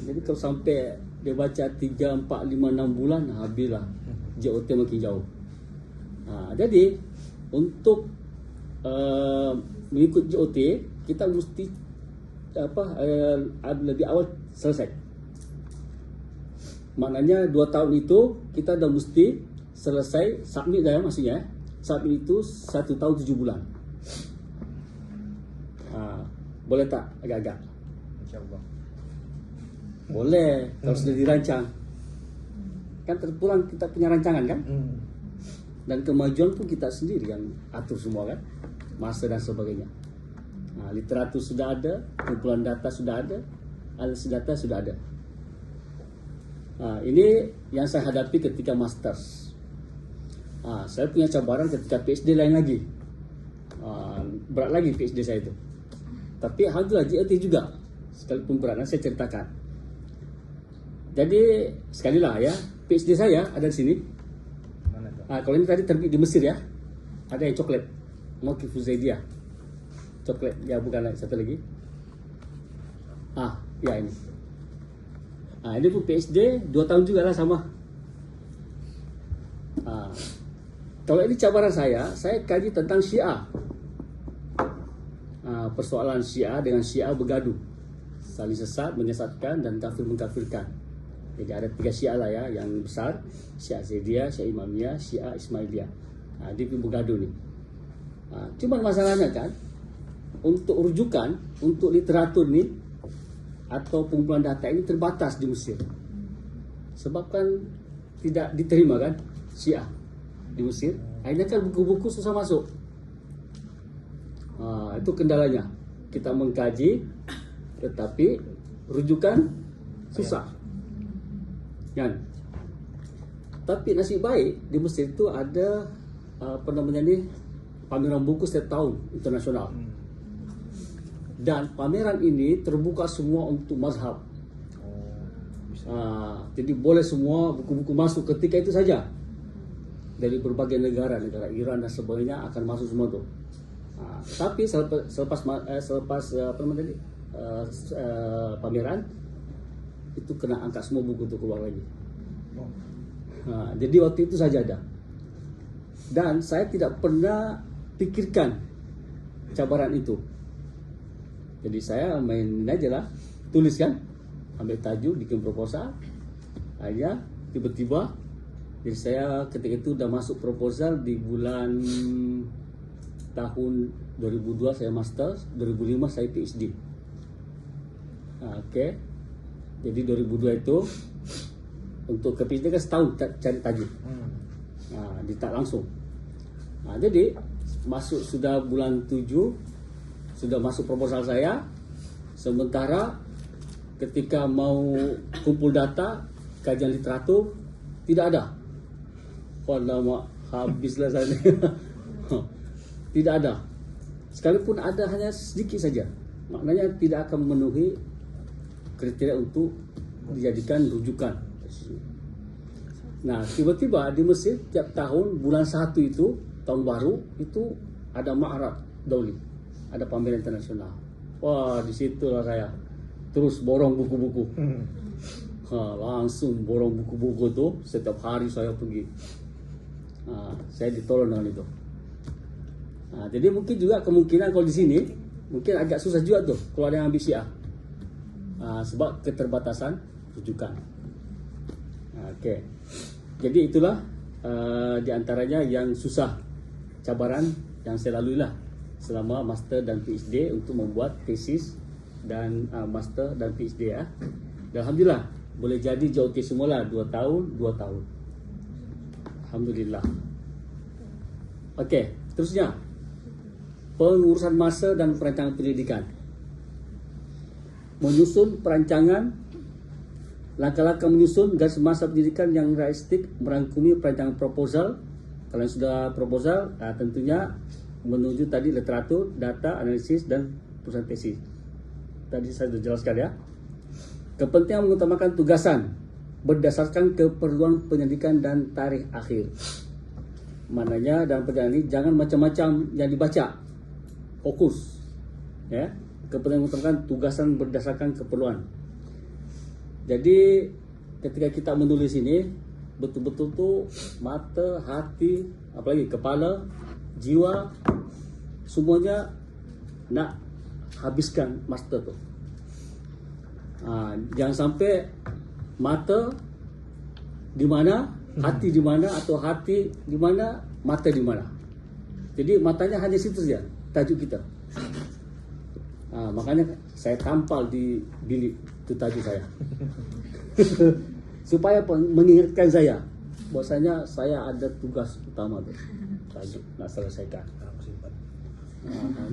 Speaker 3: jadi kalau sampai dia baca 3, 4, 5, 6 bulan, habislah JOT makin jauh. Jadi untuk mengikut JOT kita mesti lebih awal selesai. Maknanya 2 tahun itu kita dah mesti selesai submit dah ya, maksudnya submit itu 1 tahun 7 bulan. Boleh tak agak-agak?
Speaker 1: InsyaAllah.
Speaker 3: Boleh kalau sudah dirancang. Kan terpulang kita punya rancangan kan? Dan kemajuan pun kita sendiri yang atur semua kan, masa dan sebagainya. Literatur sudah ada, kumpulan data sudah ada, analisis data sudah ada. Ini yang saya hadapi ketika masters. Saya punya cabaran ketika PhD lain lagi. Berat lagi PhD saya itu. Tapi alhamdulillah JOT juga, sekalipun berat, saya ceritakan. Jadi sekali lah ya, PhD saya ada di sini.
Speaker 1: Mana tuh?
Speaker 3: Kalau ini tadi terbit di Mesir ya, ada yang coklat, Mawqif Zaidiyah, coklat ya, bukan satu lagi. Ya ini. Ini pun PhD 2 tahun juga lah sama. Kalau ini cabaran saya kaji tentang Syiah. Persoalan Syiah dengan Syiah bergaduh, saling sesat, menyesatkan dan kafir mengkafirkan. Jadi ada 3 Syiah lah ya yang besar, Syiah Zaidiyah, Syiah Imamiyah, Syiah Ismailiyah. Dia pun bergaduh nih. Cuma masalahnya kan, untuk rujukan, untuk literatur nih atau pengumpulan data ini terbatas di Mesir. Sebab kan tidak diterima kan Syiah di Mesir. Akhirnya kan buku-buku susah masuk. Itu kendalanya. Kita mengkaji tetapi rujukan susah. Kan? Tapi nasib baik di Mesir itu ada pameran buku setiap tahun internasional. Dan pameran ini terbuka semua untuk mazhab. Jadi boleh semua buku-buku masuk ketika itu saja. Dari berbagai negara Iran dan sebagainya akan masuk semua tuh. Tapi selepas pameran itu kena angkat semua buku itu keluar lagi. Jadi waktu itu saja ada. Dan saya tidak pernah pikirkan cabaran itu. Jadi saya main aja lah, tulis kan, ambil tajuk, bikin proposal, aja tiba-tiba. Jadi saya ketika itu udah masuk proposal di bulan tahun 2002 saya master, 2005 saya PhD. Jadi 2002 itu untuk ke PhD kan setahun cari tajuk. Tak langsung. Jadi masuk sudah bulan 7 sudah masuk proposal saya. Sementara ketika mau kumpul data kajian literatur tidak ada. Lama habislah saya. Tidak ada. Sekalipun ada hanya sedikit saja. Maknanya tidak akan memenuhi kriteria untuk dijadikan rujukan. Nah, tiba-tiba di Mesir tiap tahun bulan 1 itu tahun baru itu ada Ma'rad Dauli, ada pameran internasional. Wah, di situlah saya terus borong buku-buku. Langsung borong buku-buku itu setiap hari saya pergi. Saya ditolong dengan itu. Jadi mungkin juga kemungkinan kalau di sini mungkin agak susah juga tuh kalau ada yang ambil Syiah. Sebab keterbatasan rujukan. Jadi itulah di antaranya yang susah, cabaran yang saya lalui lah selama master dan PhD untuk membuat tesis dan master dan PhD ya. Dan alhamdulillah boleh jadi JOT semula 2 tahun. Alhamdulillah. Terusnya pengurusan masa dan perancangan pendidikan. Menyusun perancangan, langkah-langkah menyusun garis masa pendidikan yang realistik, merangkumi perancangan proposal. Kalau yang sudah proposal, tentunya menuju tadi literatur, data, analisis, dan perusahaan tesis. Tadi saya sudah jelaskan ya. Kepentingan mengutamakan tugasan berdasarkan keperluan penyelidikan dan tarikh akhir. Maknanya dalam perjalanan ini jangan macam-macam yang dibaca. Fokus. ya, kepentingan mengutamakan tugasan berdasarkan keperluan. Jadi ketika kita menulis ini betul-betul tuh mata, hati, apalagi kepala, jiwa, semuanya nak habiskan master tu. Jangan sampai mata di mana, hati di mana, atau hati di mana, mata di mana. Jadi matanya hanya situ saja tajuk kita. Makanya saya tampal di bilik itu tajuk saya. Supaya mengingatkan saya bahwasanya saya ada tugas utama tu. Tajuk nak selesaikan.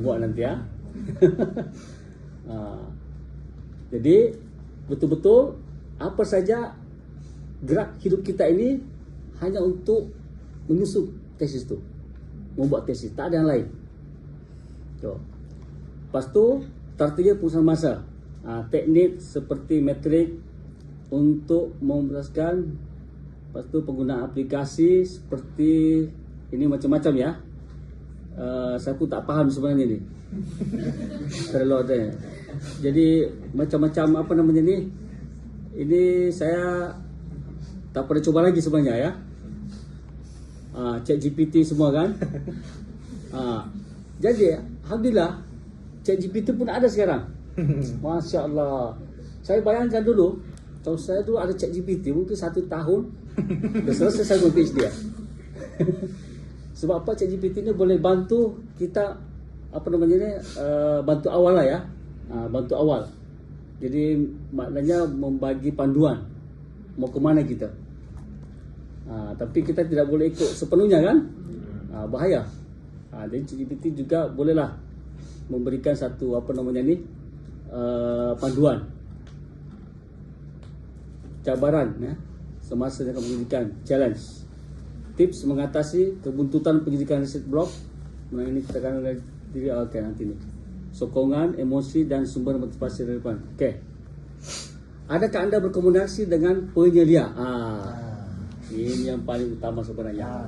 Speaker 3: Buat nanti ya. Jadi betul-betul apa saja gerak hidup kita ini hanya untuk menyusun tesis tu, membuat tesis, tak ada yang lain. Lepas tu strategi pengurusan masa, teknik seperti metrik untuk memulaskan. Lepas tu penggunaan aplikasi seperti ini macam-macam ya. Saya pun tak faham sebenarnya ni. Terlalu ada. Jadi macam-macam apa namanya ni. Ini saya tak pernah coba lagi sebenarnya ya. ChatGPT semua kan. Jadi alhamdulillah ChatGPT pun ada sekarang. Masya Allah. Saya bayangkan dulu, kalau saya dulu ada ChatGPT mungkin 1 tahun dah selesai saya buat PhD ya. Sebab apa, ChatGPT ni boleh bantu kita apa namanya ni, bantu awal lah ya. Bantu awal. Jadi maknanya membagi panduan mau ke mana kita. Tapi kita tidak boleh ikut sepenuhnya kan. Bahaya. Jadi ChatGPT juga bolehlah memberikan satu apa namanya ni, panduan, cabaran ya, semasa dengan pendidikan, challenge, tips mengatasi kebuntutan pendidikan riset blok. Ini kita akan diri nanti ni, sokongan, emosi dan sumber motivasi relevan. Adakah anda berkomunikasi dengan penyelia? Ini yang paling utama sebenarnya.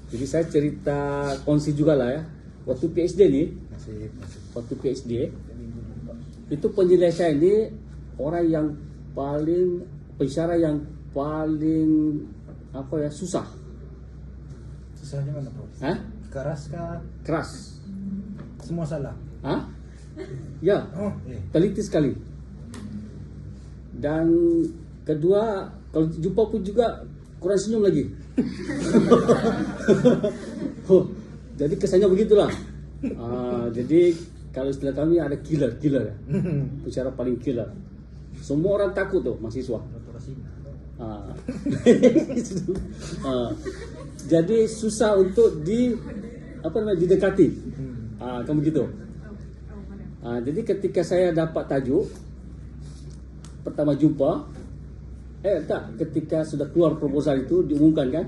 Speaker 3: Jadi saya cerita kongsi juga lah ya. Waktu PhD ni, waktu PhD itu penyelia saya ini orang yang paling, pensyarah yang paling apa ya, susah.
Speaker 4: Susahnya mana, Prof? Keras kah?
Speaker 3: Keras.
Speaker 4: Semua salah.
Speaker 3: Ya. Teliti sekali. Dan kedua, kalau jumpa pun juga kurang senyum lagi. Jadi kesannya begitulah. Jadi kalau istilah kami ada killer ya. Pensyarah paling killer. Semua orang takut tuh mahasiswa. Jadi susah untuk didekati. Kan begitu. Jadi ketika saya dapat tajuk pertama jumpa, ketika sudah keluar proposal itu diumumkan kan,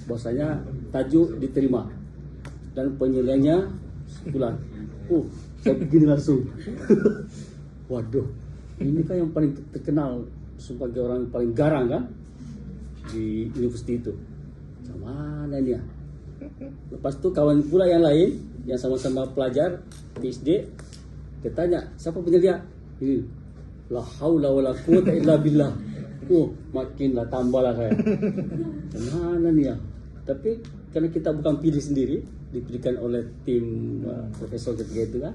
Speaker 3: bahwasanya tajuk diterima dan penilaiannya sebulan. Saya begini langsung. Waduh, ini kan yang paling terkenal sebagai orang yang paling garang kan di universiti itu. Macam mana ini ya? Lepas itu kawan pula yang lain yang sama-sama pelajar PhD, dia tanya, siapa penyelia? Ini, la haula wala quwata illa billah. Makinlah tambahlah saya. Mana nih ya? Tapi karena kita bukan pilih sendiri, dipilihkan oleh tim profesor ketika itu kan.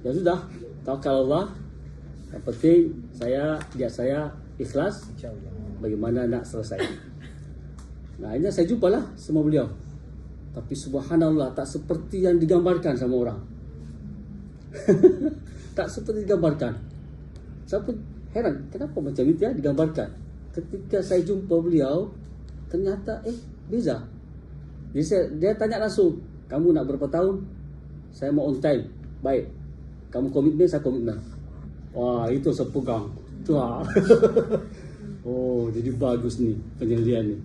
Speaker 3: Ya sudah, tawakal Allah. Yang penting saya ikhlas. Bagaimana nak selesai. Nah, ini saya jumpalah sama beliau. Tapi subhanallah, tak seperti yang digambarkan sama orang. Tak seperti digambarkan. Saya pun heran, kenapa macam itu ya digambarkan. Ketika saya jumpa beliau, ternyata beza. Jadi dia tanya langsung, kamu nak berapa tahun? Saya mau on time. Baik. Kamu komitmen, saya komitmen. Wah, itu saya pegang. Jadi bagus nih penyelidikan nih.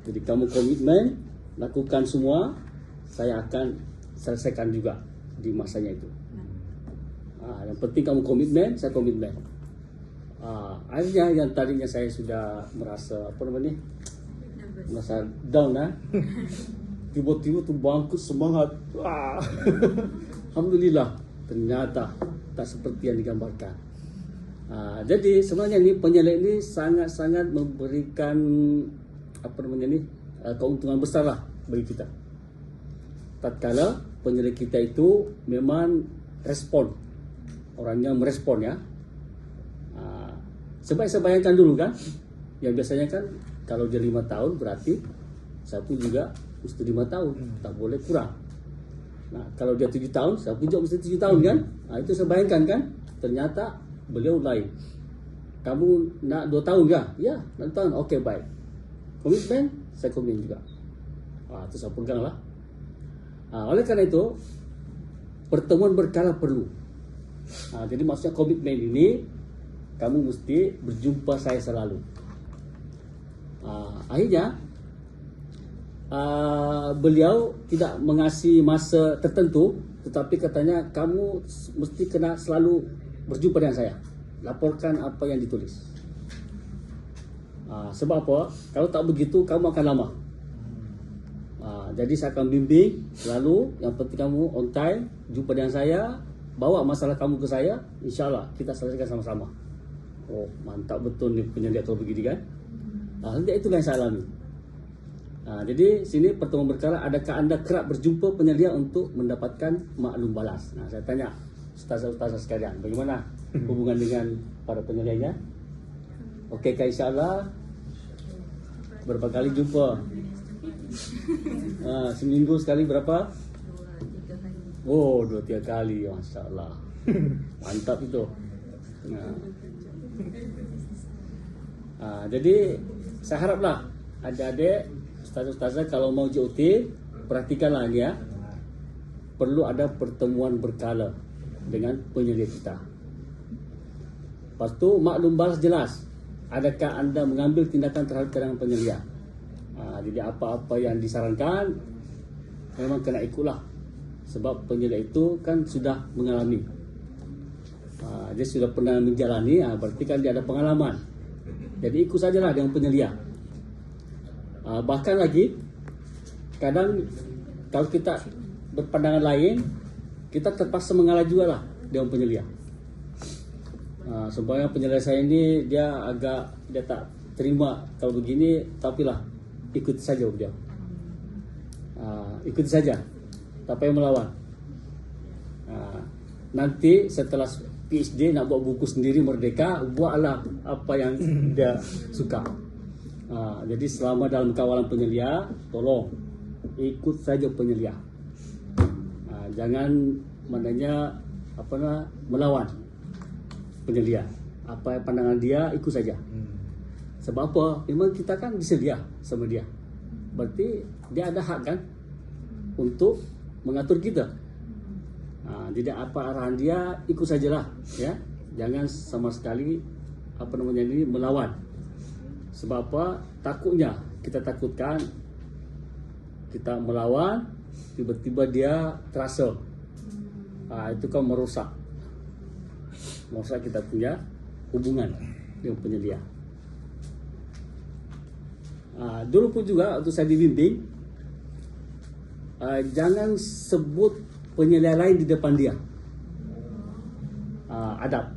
Speaker 3: Jadi kamu komitmen, lakukan semua, saya akan selesaikan juga di masanya itu. Yang penting kamu komitmen, saya komitmen. Akhirnya yang tadinya saya sudah merasa merasa down tiba-tiba tu bangkit semangat. Wah. Alhamdulillah, ternyata tak seperti yang digambarkan. Jadi sebenarnya ni penyelidik ini sangat-sangat memberikan keuntungan besar lah bagi kita. Tatkala penyelidik kita itu memang respon, orangnya merespon ya. Sebab saya bayangkan dulu kan, yang biasanya kan kalau dia 5 tahun berarti saya pun juga mesti 5 tahun, tak boleh kurang. Nah, kalau dia 7 tahun, saya pun juga mesti 7 tahun kan. Itu saya bayangkan kan, ternyata beliau lain. Kamu nak 2 tahun kah? Ya, 2 tahun. Okey, baik. Komitmen, saya komitmen juga. Itu saya pegang lah. Oleh kerana itu, pertemuan berkala perlu. Jadi maksudnya komitmen ini, kamu mesti berjumpa saya selalu. Akhirnya, beliau tidak mengasih masa tertentu, tetapi katanya kamu mesti kena selalu berjumpa dengan saya, laporkan apa yang ditulis. Sebab apa? Kalau tak begitu kamu akan lama. Jadi saya akan bimbing selalu. Yang penting kamu on time, jumpa dengan saya, bawa masalah kamu ke saya, insyaAllah kita selesaikan sama-sama. Oh, mantap betul ni penyelidik kalau begini kan. Itulah yang saya alami. Jadi sini pertemuan berkala, adakah anda kerap berjumpa penyelidik untuk mendapatkan maklum balas? Saya tanya ustazah-ustazah sekalian, bagaimana hubungan dengan para penyelidiknya? Okey, insyaAllah berapa kali jumpa? Seminggu sekali berapa? 2-3 kali. Masya-Allah. Mantap itu. Jadi saya haraplah adik-adik ustazah-ustazah kalau mau JOT, perhatikanlah ya. Perlu ada pertemuan berkala dengan penyelidik kita. Lepas tu maklum balas jelas. Adakah anda mengambil tindakan terhadap cadangan penyelidik? Jadi apa-apa yang disarankan memang kena ikutlah. Sebab penyelidik itu kan sudah mengalami. Dia sudah pernah menjalani, berarti kan dia ada pengalaman. Jadi ikut sajalah dengan penyelidik. Bahkan lagi, kadang kalau kita berpandangan lain, kita terpaksa mengalah juga lah dengan penyelidik. Sebenarnya penyelidik saya ini dia tak terima kalau begini, tapi lah ikuti saja beliau. Ikuti saja, tak payah melawan. Nanti setelah PhD nak buat buku sendiri merdeka, buatlah apa yang dia suka. Jadi selama dalam kawalan penyelidik, tolong ikut saja penyelidik. Jangan maknanya melawan penyelidik. Apa pandangan dia, ikut saja. Sebab apa? Memang kita kan disedia sama dia. Berarti dia ada hak kan untuk mengatur kita. Jadi apa arahan dia, ikut sajalah ya. Jangan sama sekali melawan. Sebab apa? Takutnya kita takutkan kita melawan, tiba-tiba dia terasa. Itu kan merusak kita punya hubungan dengan penyelidik. Dulu pun juga waktu saya dibimbing, jangan sebut penyelidik lain di depan dia. Adab.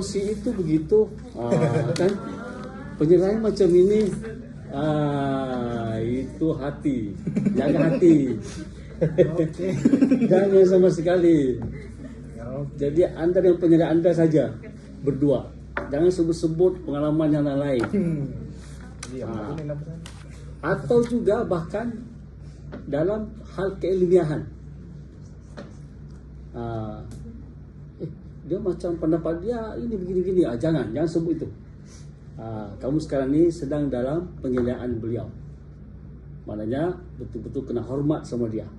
Speaker 3: Si itu begitu, kan penyelidik macam ini. Itu hati, jaga hati. Jangan sama sekali. Jadi anda dengan penyelidik anda saja berdua, jangan sebut-sebut pengalaman yang lain. Atau juga bahkan dalam hal keilmiahan, dia macam pendapat dia ini begini-gini, jangan sebut itu. Kamu sekarang ni sedang dalam penyelidikan beliau, maknanya betul-betul kena hormat sama dia.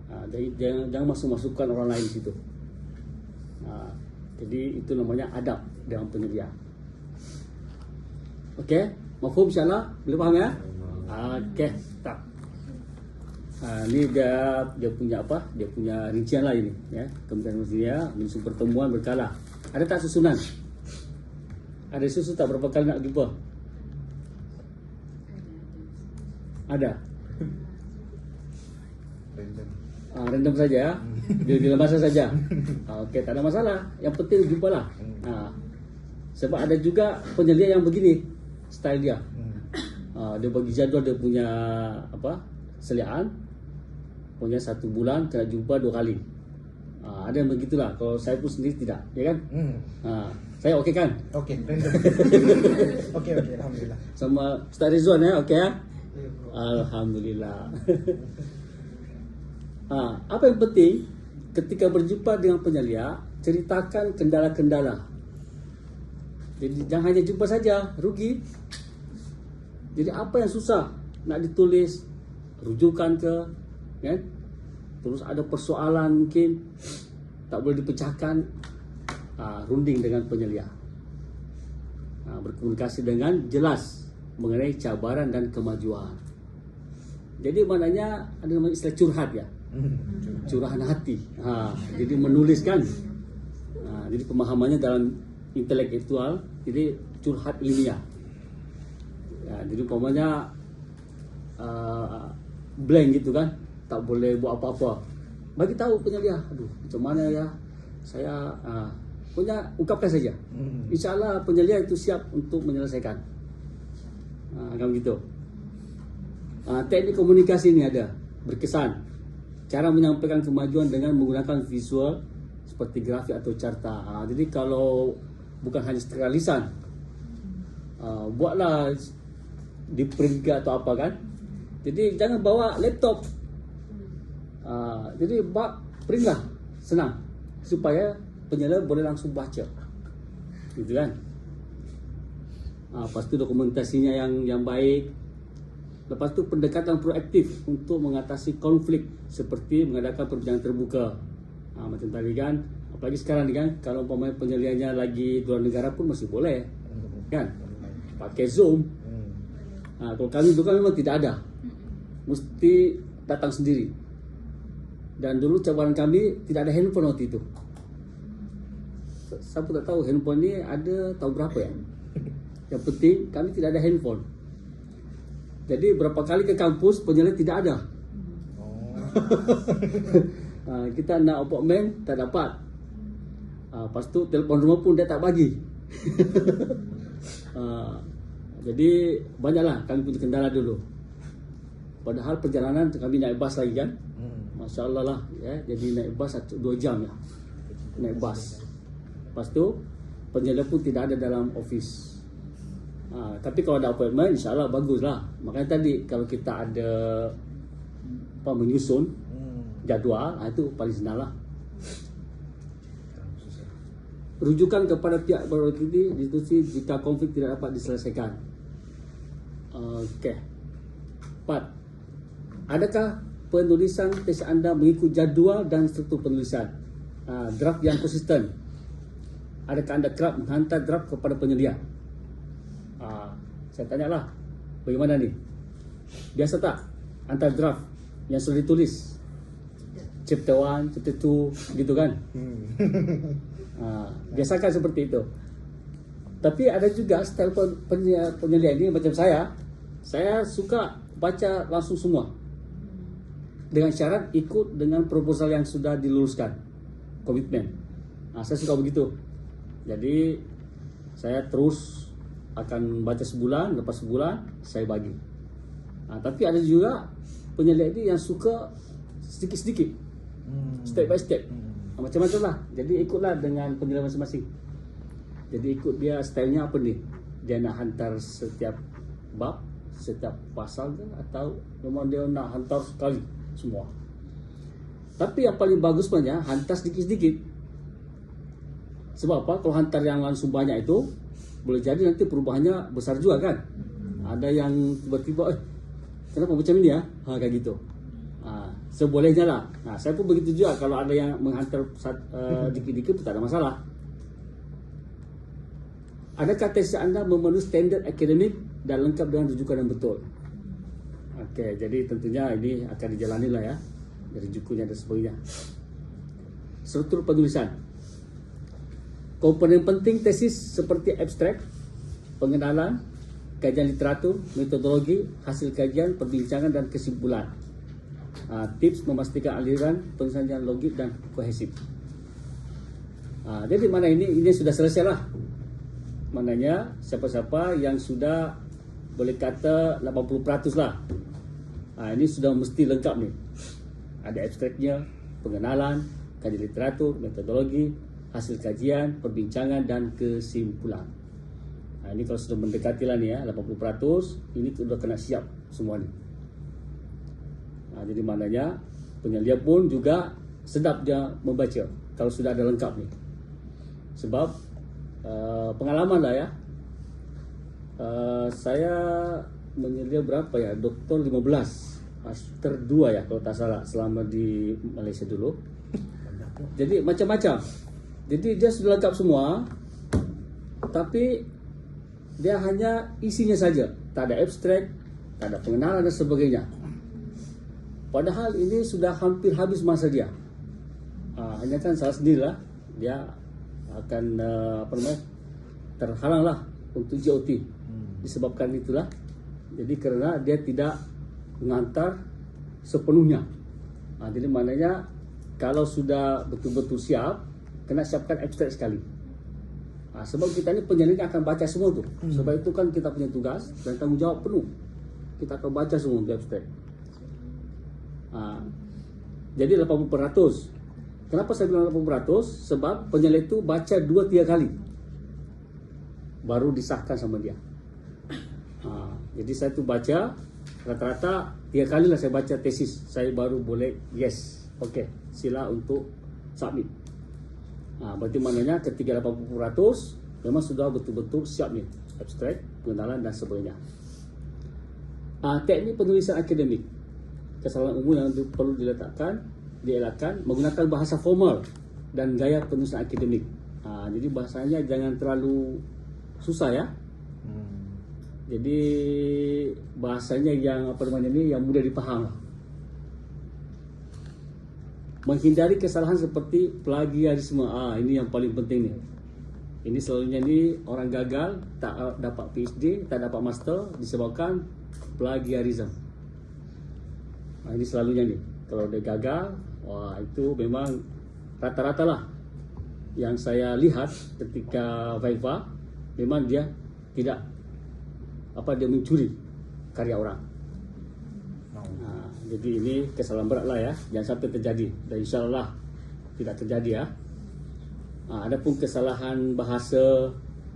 Speaker 3: Jadi jangan masuk-masukkan orang lain di situ. Jadi itu namanya adab dalam penyelidikan. Okey, mafhum insyaAllah? Boleh faham ya? Okey, tak. Ini dia punya apa? Dia punya rincian lah ini ya. Kementerian Manusia menyusun pertemuan berkala. Ada tak susunan? Ada susu tak berapa kali nak jumpa? Ada.
Speaker 4: Random.
Speaker 3: Random saja ya. Bila masa saja. Okey, tak ada masalah. Yang penting jumpalah. Sebab ada juga penyelia yang begini style dia. Dia bagi jadual dia punya seliaan. Punya 1 bulan kena jumpa 2 kali. Ada yang begitulah. Kalau saya pun sendiri tidak, ya kan? Saya okey kan?
Speaker 4: Okey, random. Okey, alhamdulillah.
Speaker 3: Sama Ustaz Rizwan ya, okey ya? Alhamdulillah. Apa yang penting ketika berjumpa dengan penyelia, ceritakan kendala-kendala. Jadi jangan hanya jumpa saja, rugi. Jadi apa yang susah nak ditulis, rujukan ke, kan? Terus ada persoalan mungkin tak boleh dipecahkan, runding dengan penyelia. Berkomunikasi dengan jelas mengenai cabaran dan kemajuan. Jadi maknanya ada nama istilah curhat ya. Curahan hati. Jadi menuliskan. Jadi pemahamannya dalam intelektual, jadi curhat ilmiah. Jadi umpamanya blank gitu kan, tak boleh buat apa-apa. Bagi tahu penyelia, aduh macam mana ya saya punya ungkapkan saja. InsyaAllah penyelia itu siap untuk menyelesaikan. Kan begitu. Teknik komunikasi ini ada, berkesan. Cara menyampaikan kemajuan dengan menggunakan visual seperti grafik atau carta. Jadi kalau bukan hanya secara lisan, buatlah di print atau apa kan. Jadi jangan bawa laptop. Jadi print lah, senang, supaya penyelia boleh langsung baca, gitu kan. Lepas tu dokumentasinya yang baik. Lepas tu pendekatan proaktif untuk mengatasi konflik seperti mengadakan perbincangan terbuka. Macam tadi kan, apalagi sekarang ni kan, kalau umpamanya penyelianya lagi luar negara pun masih boleh, kan, pakai Zoom. Kalau kami dulu kan memang tidak ada, mesti datang sendiri. Dan dulu cabaran kami tidak ada handphone waktu itu. Siapa tak tahu handphone ni ada tahun berapa ya? Yang penting kami tidak ada handphone. Jadi berapa kali ke kampus penyelia tidak ada. Kita nak appointment tak dapat. Lepas tu telefon rumah pun dia tak bagi. Jadi banyaklah kami punya kendala dulu. Padahal perjalanan kami naik bas lagi kan. Masya Allah lah ya. Jadi naik bas 2 jam ya. Naik bas. Lepas tu penyelia pun tidak ada dalam office. Tapi kalau ada appointment, insyaAllah bagus lah. Makanya tadi kalau kita ada menyusun jadual, itu paling senang lah. Rujukan kepada pihak berwakili institusi jika konflik tidak dapat diselesaikan. Okey. 4. Adakah penulisan teks anda mengikut jadual dan struktur penulisan? Draft yang konsisten. Adakah anda kerap menghantar draft kepada penyelia? Saya tanyalah, bagaimana ni? Biasa tak hantar draft yang sudah ditulis? Chapter 1, chapter 2 gitu kan? Biasakan seperti itu. Tapi ada juga style penyelia ini macam saya suka baca langsung semua, dengan syarat ikut dengan proposal yang sudah diluluskan, komitmen. Saya suka begitu. Jadi saya terus akan baca sebulan, lepas sebulan saya bagi. Tapi ada juga penyelia ini yang suka sedikit-sedikit, step by step, macam-macam lah. Jadi ikutlah dengan penyelia masing-masing. Jadi ikut dia stylenya apa ni. Dia nak hantar setiap bab, setiap pasal ke, atau memang dia nak hantar sekali semua. Tapi yang paling bagus sebenarnya hantar sedikit-sedikit. Sebab apa? Kalau hantar yang langsung banyak itu, boleh jadi nanti perubahannya besar juga kan. Ada yang tiba-tiba kenapa macam ini ya, kayak gitu. Sebolehnya lah. Saya pun begitu juga. Kalau ada yang menghantar dikit-dikit pun tak ada masalah. Adakah tesis anda memenuhi standard akademik dan lengkap dengan rujukan yang betul? Okey, jadi tentunya ini akan dijalani lah ya, dari rujukannya dan sebagainya. Struktur penulisan. Komponen penting tesis seperti abstrak, pengenalan, kajian literatur, metodologi, hasil kajian, perbincangan dan kesimpulan. Tips memastikan aliran penulisan yang logik dan kohesif. Jadi mana ini sudah selesai lah. Maknanya siapa-siapa yang sudah boleh kata 80% lah. Ini sudah mesti lengkap nih. Ada abstraknya, pengenalan, kajian literatur, metodologi, hasil kajian, perbincangan dan kesimpulan. Ini kalau sudah mendekati lah nih ya 80%, ini sudah kena siap semua nih. Jadi maknanya penyelia pun juga sedap dia membaca kalau sudah ada lengkap nih. Sebab pengalaman lah ya. Saya menyelia berapa ya? Doktor 15, master 2 ya kalau tak salah selama di Malaysia dulu. Jadi macam-macam. Jadi dia sudah lengkap semua, tapi dia hanya isinya saja, tak ada abstrak, tak ada pengenalan dan sebagainya. Padahal ini sudah hampir habis masa dia. Hanya kan salah sendirilah dia akan terhalang lah untuk JOT disebabkan itulah. Jadi kerana dia tidak mengantar sepenuhnya. Jadi maknanya kalau sudah betul-betul siap, kena siapkan abstrak sekali. Sebab kita ni penyelidik akan baca semua tu. Sebab itu kan kita punya tugas dan tanggungjawab penuh. Kita akan baca semua untuk abstrak. Jadi 80%. Kenapa saya bilang 80%? Sebab penyelidik itu baca 2-3 kali baru disahkan sama dia. Jadi saya tu baca rata-rata 3 kali lah saya baca tesis, saya baru boleh yes, okey, sila untuk submit. Berarti maknanya ketika 80% memang sudah betul-betul siap ni abstrak, pengenalan dan sebagainya. Teknik penulisan akademik, kesalahan umum yang perlu dielakkan menggunakan bahasa formal dan gaya penulisan akademik. Jadi bahasanya jangan terlalu susah ya. Jadi bahasanya yang yang mudah dipaham. Menghindari kesalahan seperti plagiarisme. Ini yang paling penting nih. Ini selalunya ni orang gagal tak dapat PhD, tak dapat master disebabkan plagiarisme. Ini selalunya nih. Kalau dia gagal, itu memang rata-rata lah yang saya lihat ketika Viva, memang dia tidak dia mencuri karya orang. Jadi ini kesalahan berat lah ya, jangan sampai terjadi dan insyaAllah tidak terjadi ya. Adapun kesalahan bahasa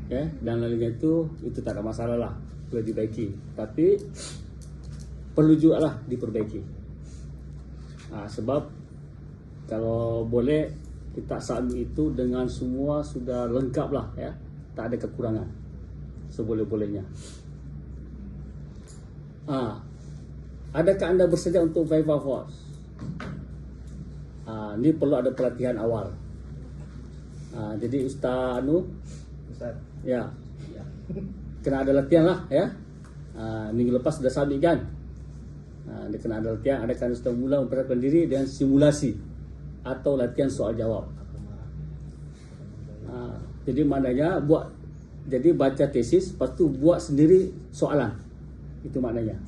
Speaker 3: dan lainnya itu tak ada masalah lah, boleh dibaiki, tapi perlu juga lah diperbaiki. Sebab kalau boleh kita submit itu dengan semua sudah lengkap lah ya, tak ada kekurangan seboleh-bolehnya. Adakah anda bersedia untuk Viva Force? Ini perlu ada pelatihan awal. Jadi Ustaz ya, kena ada latihan lah ya. Minggu lepas sudah submit kan. Dia kena ada latihan. Adakah sudah mula mempersiapkan diri dengan simulasi atau latihan soal jawab. Jadi maknanya baca tesis, lepas tu buat sendiri soalan. Itu maknanya.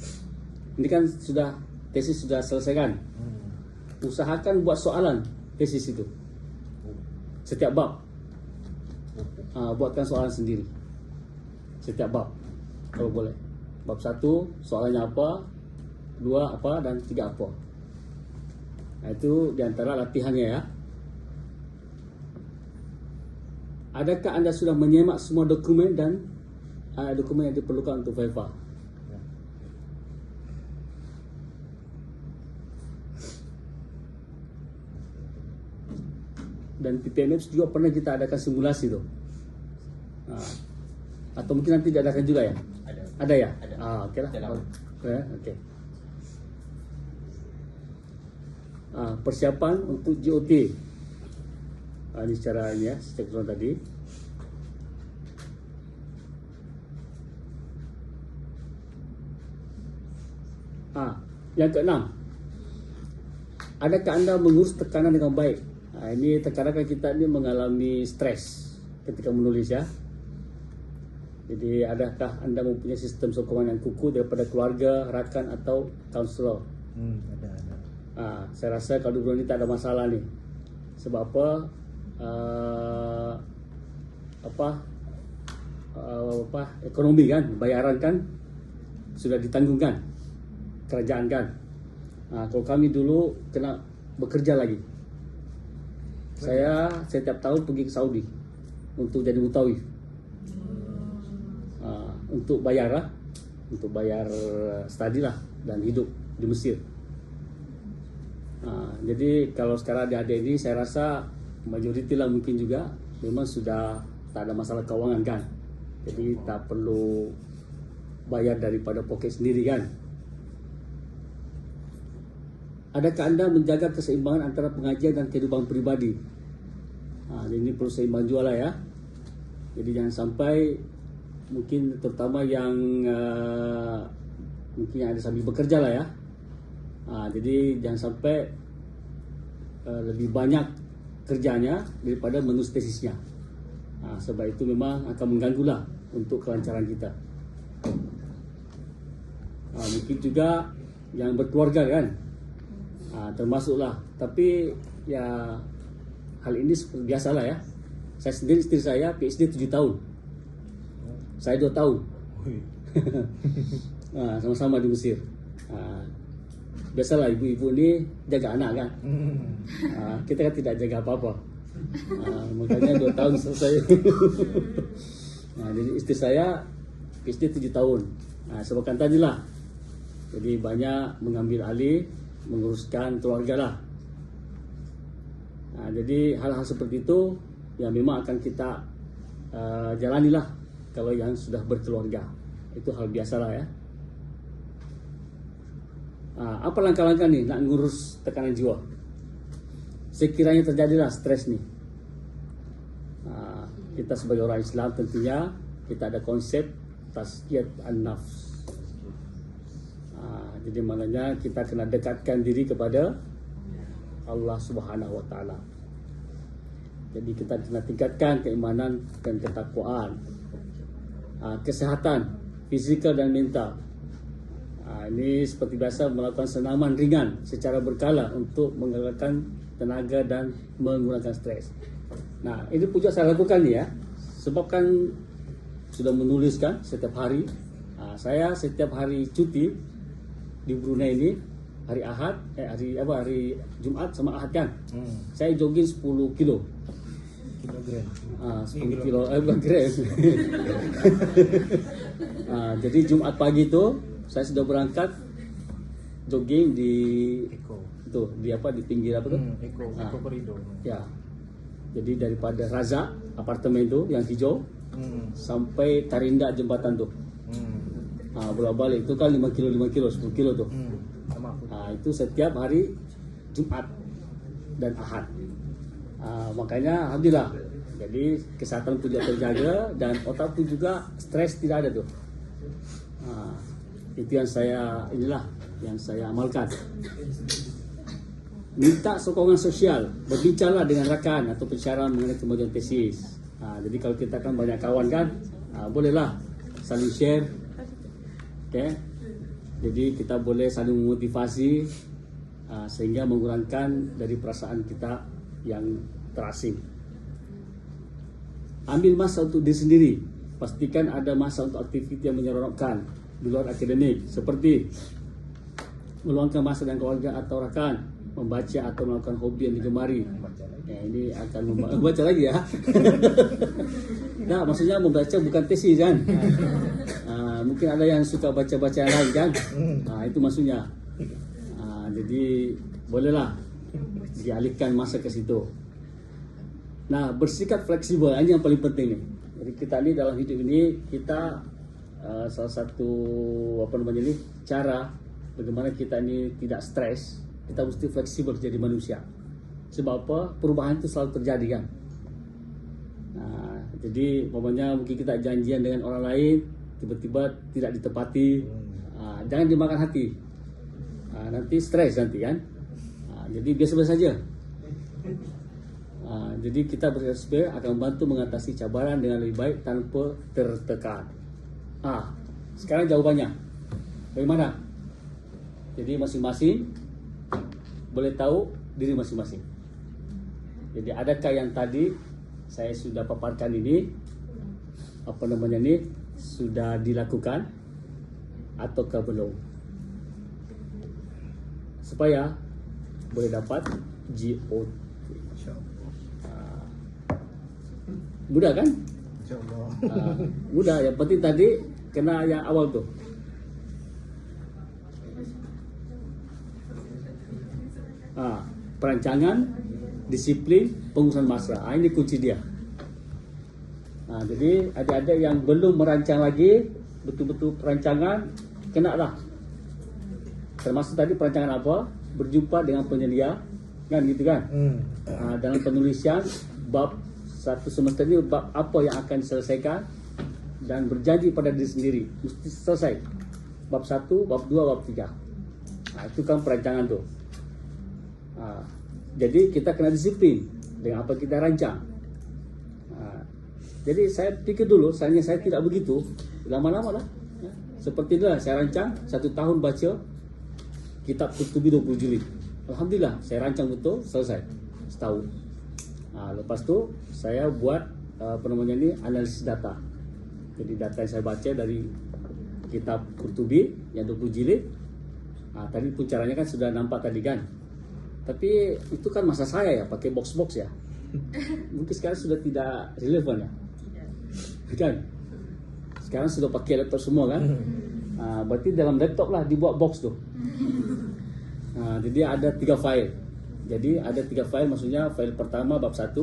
Speaker 3: Ini kan tesis sudah selesai kan. Usahakan buat soalan tesis itu setiap bab. Buatkan soalan sendiri setiap bab kalau boleh. Bab 1 soalannya apa, 2 apa dan 3 apa. Itu diantara latihannya ya. Adakah anda sudah menyemak semua dokumen dan dokumen yang diperlukan untuk Viva? Dan PPMF juga pernah kita adakan simulasi tu. Atau mungkin nanti diadakan juga ya? Ada ya? Okey lah. Okey. Persiapan untuk JOT. Ini secara ini ya, secara tadi. Yang keenam, adakah anda mengurus tekanan dengan baik? Ini terkadang kita ni mengalami stres ketika menulis ya. Jadi adakah anda mempunyai sistem sokongan yang kukuh daripada keluarga, rakan atau kaunselor?
Speaker 4: Ada.
Speaker 3: Saya rasa kalau 2 bulan ini tak ada masalah ni. Sebab apa? Ekonomi kan, bayaran kan sudah ditanggungkan kerajaan kan. Kalau kami dulu kena bekerja lagi. Saya setiap tahun pergi ke Saudi untuk jadi mutawif, untuk bayar study lah dan hidup di Mesir. Jadi kalau sekarang adik-adik ini saya rasa majoriti lah mungkin juga memang sudah tak ada masalah keuangan kan. Jadi tak perlu bayar daripada poket sendiri kan. Adakah anda menjaga keseimbangan antara pengajian dan kehidupan pribadi? Ini perlu seimbang juga lah ya. Jadi jangan sampai mungkin terutama yang mungkin yang ada sambil bekerja lah ya. Jadi jangan sampai lebih banyak kerjanya daripada menulis tesisnya. Sebab itu memang akan mengganggu lah untuk kelancaran kita. Mungkin juga yang berkeluarga kan, termasuklah. Tapi ya hal ini seperti biasa lah ya. Saya sendiri, istri saya PhD 7 tahun, saya 2 tahun. Sama-sama di Mesir. Biasalah ibu-ibu ni jaga anak kan. Kita kan tidak jaga apa-apa. Makanya 2 tahun selesai. Jadi istri saya PhD 7 tahun. Sebabkan tadilah. Jadi banyak mengambil alih, menguruskan keluarga lah. Jadi hal-hal seperti itu yang memang akan kita jalanilah kalau yang sudah berkeluarga. Itu hal biasalah ya. Apa langkah-langkah nih nak ngurus tekanan jiwa? Sekiranya terjadilah stres nih, kita sebagai orang Islam tentunya kita ada konsep tazkiyat an-nafs. Jadi maknanya kita kena dekatkan diri kepada Allah Subhanahu Wa Taala. Jadi kita kena tingkatkan keimanan dan ketakwaan, kesehatan fizikal dan mental. Ini seperti biasa melakukan senaman ringan secara berkala untuk menggalakkan tenaga dan mengurangkan stres. Nah, ini pun juga saya lakukan ni ya. Sebab kan sudah menuliskan setiap hari. Saya setiap hari cuti di Brunei ini hari Ahad, hari Jumat sama Ahad kan. Saya jogging 10 kilo.
Speaker 4: Kilogram.
Speaker 3: 10 kilo, bukan gram. Jadi Jumat pagi itu saya sudah berangkat jogging di
Speaker 4: Eko.
Speaker 3: itu di pinggir apa tuh?
Speaker 4: Eko koridor.
Speaker 3: Ya. Jadi daripada Razak apartemen itu yang hijau sampai Tarinda jembatan tuh. Bolak-balik itu kan 5 kilo 10 kilo tuh.
Speaker 4: Sama aku.
Speaker 3: Itu setiap hari Jumat dan Ahad. Makanya alhamdulillah. Jadi kesehatan pun juga terjaga dan otak pun juga stres tidak ada tuh. Itu yang saya amalkan. Minta sokongan sosial, berbincanglah dengan rakan atau pensyarah mengenai kemajuan tesis. Jadi kalau kita kan banyak kawan kan, bolehlah saling share. Okay? Jadi kita boleh saling memotivasi sehingga mengurangkan dari perasaan kita yang terasing. Ambil masa untuk diri sendiri. Pastikan ada masa untuk aktiviti yang menyeronokkan di luar akademik, seperti meluangkan masa dengan keluarga atau rakan, membaca atau melakukan hobi yang digemari. Ini akan membaca lagi ya. Nah, maksudnya membaca bukan tesis kan. Mungkin ada yang suka baca-baca yang lain kan. Itu maksudnya. Jadi bolehlah dialihkan masa ke situ. Nah, bersikap fleksibel ini yang paling penting nih. Jadi kita ini dalam hidup ini kita salah satu cara bagaimana kita ini tidak stres, kita mesti fleksibel jadi manusia. Sebab apa? Perubahan itu selalu terjadi kan. Jadi umpamanya mungkin kita janjian dengan orang lain, tiba-tiba tidak ditepati, jangan dimakan hati. Nanti stres nanti kan. Jadi biasa-biasa saja. Jadi kita bersikap akan membantu mengatasi cabaran dengan lebih baik tanpa tertekan. Sekarang jawabannya bagaimana? Jadi masing-masing boleh tahu diri masing-masing. Jadi adakah yang tadi saya sudah paparkan ini sudah dilakukan ataukah belum? Supaya boleh dapat GOT. Mudah kan?
Speaker 4: InsyaAllah.
Speaker 3: Mudah. Yang penting tadi kena yang awal tuh. Perancangan, disiplin, pengurusan masa. Ini kunci dia. Jadi adik-adik yang belum merancang lagi, betul-betul perancangan, kena lah. Termasuk tadi perancangan apa? Berjumpa dengan penyedia, kan gitu kan? Dalam penulisan bab satu semester ini, bab apa yang akan diselesaikan, dan berjanji pada diri sendiri mesti selesai. Bab 1, bab 2, bab 3. Itu kan perancangan tuh. Jadi kita kena disiplin dengan apa kita rancang. Jadi saya pikir dulu, saya tidak begitu, lama-lama lah. Seperti itulah saya rancang 1 tahun baca kitab Qurtubi 20 jilid. Alhamdulillah saya rancang betul, selesai setahun. Lepas tu saya buat analisis data. Jadi data yang saya baca dari kitab Qurtubi yang 20 jilid. Tadi pun caranya kan sudah nampak tadi kan. Tapi itu kan masa saya ya, pakai box-box ya. Mungkin sekarang sudah tidak relevan ya. Kan? Sekarang sudah pakai laptop semua kan. Berarti dalam laptop lah dibuat box tuh. Jadi ada 3 file. Jadi ada 3 file, maksudnya file pertama bab 1,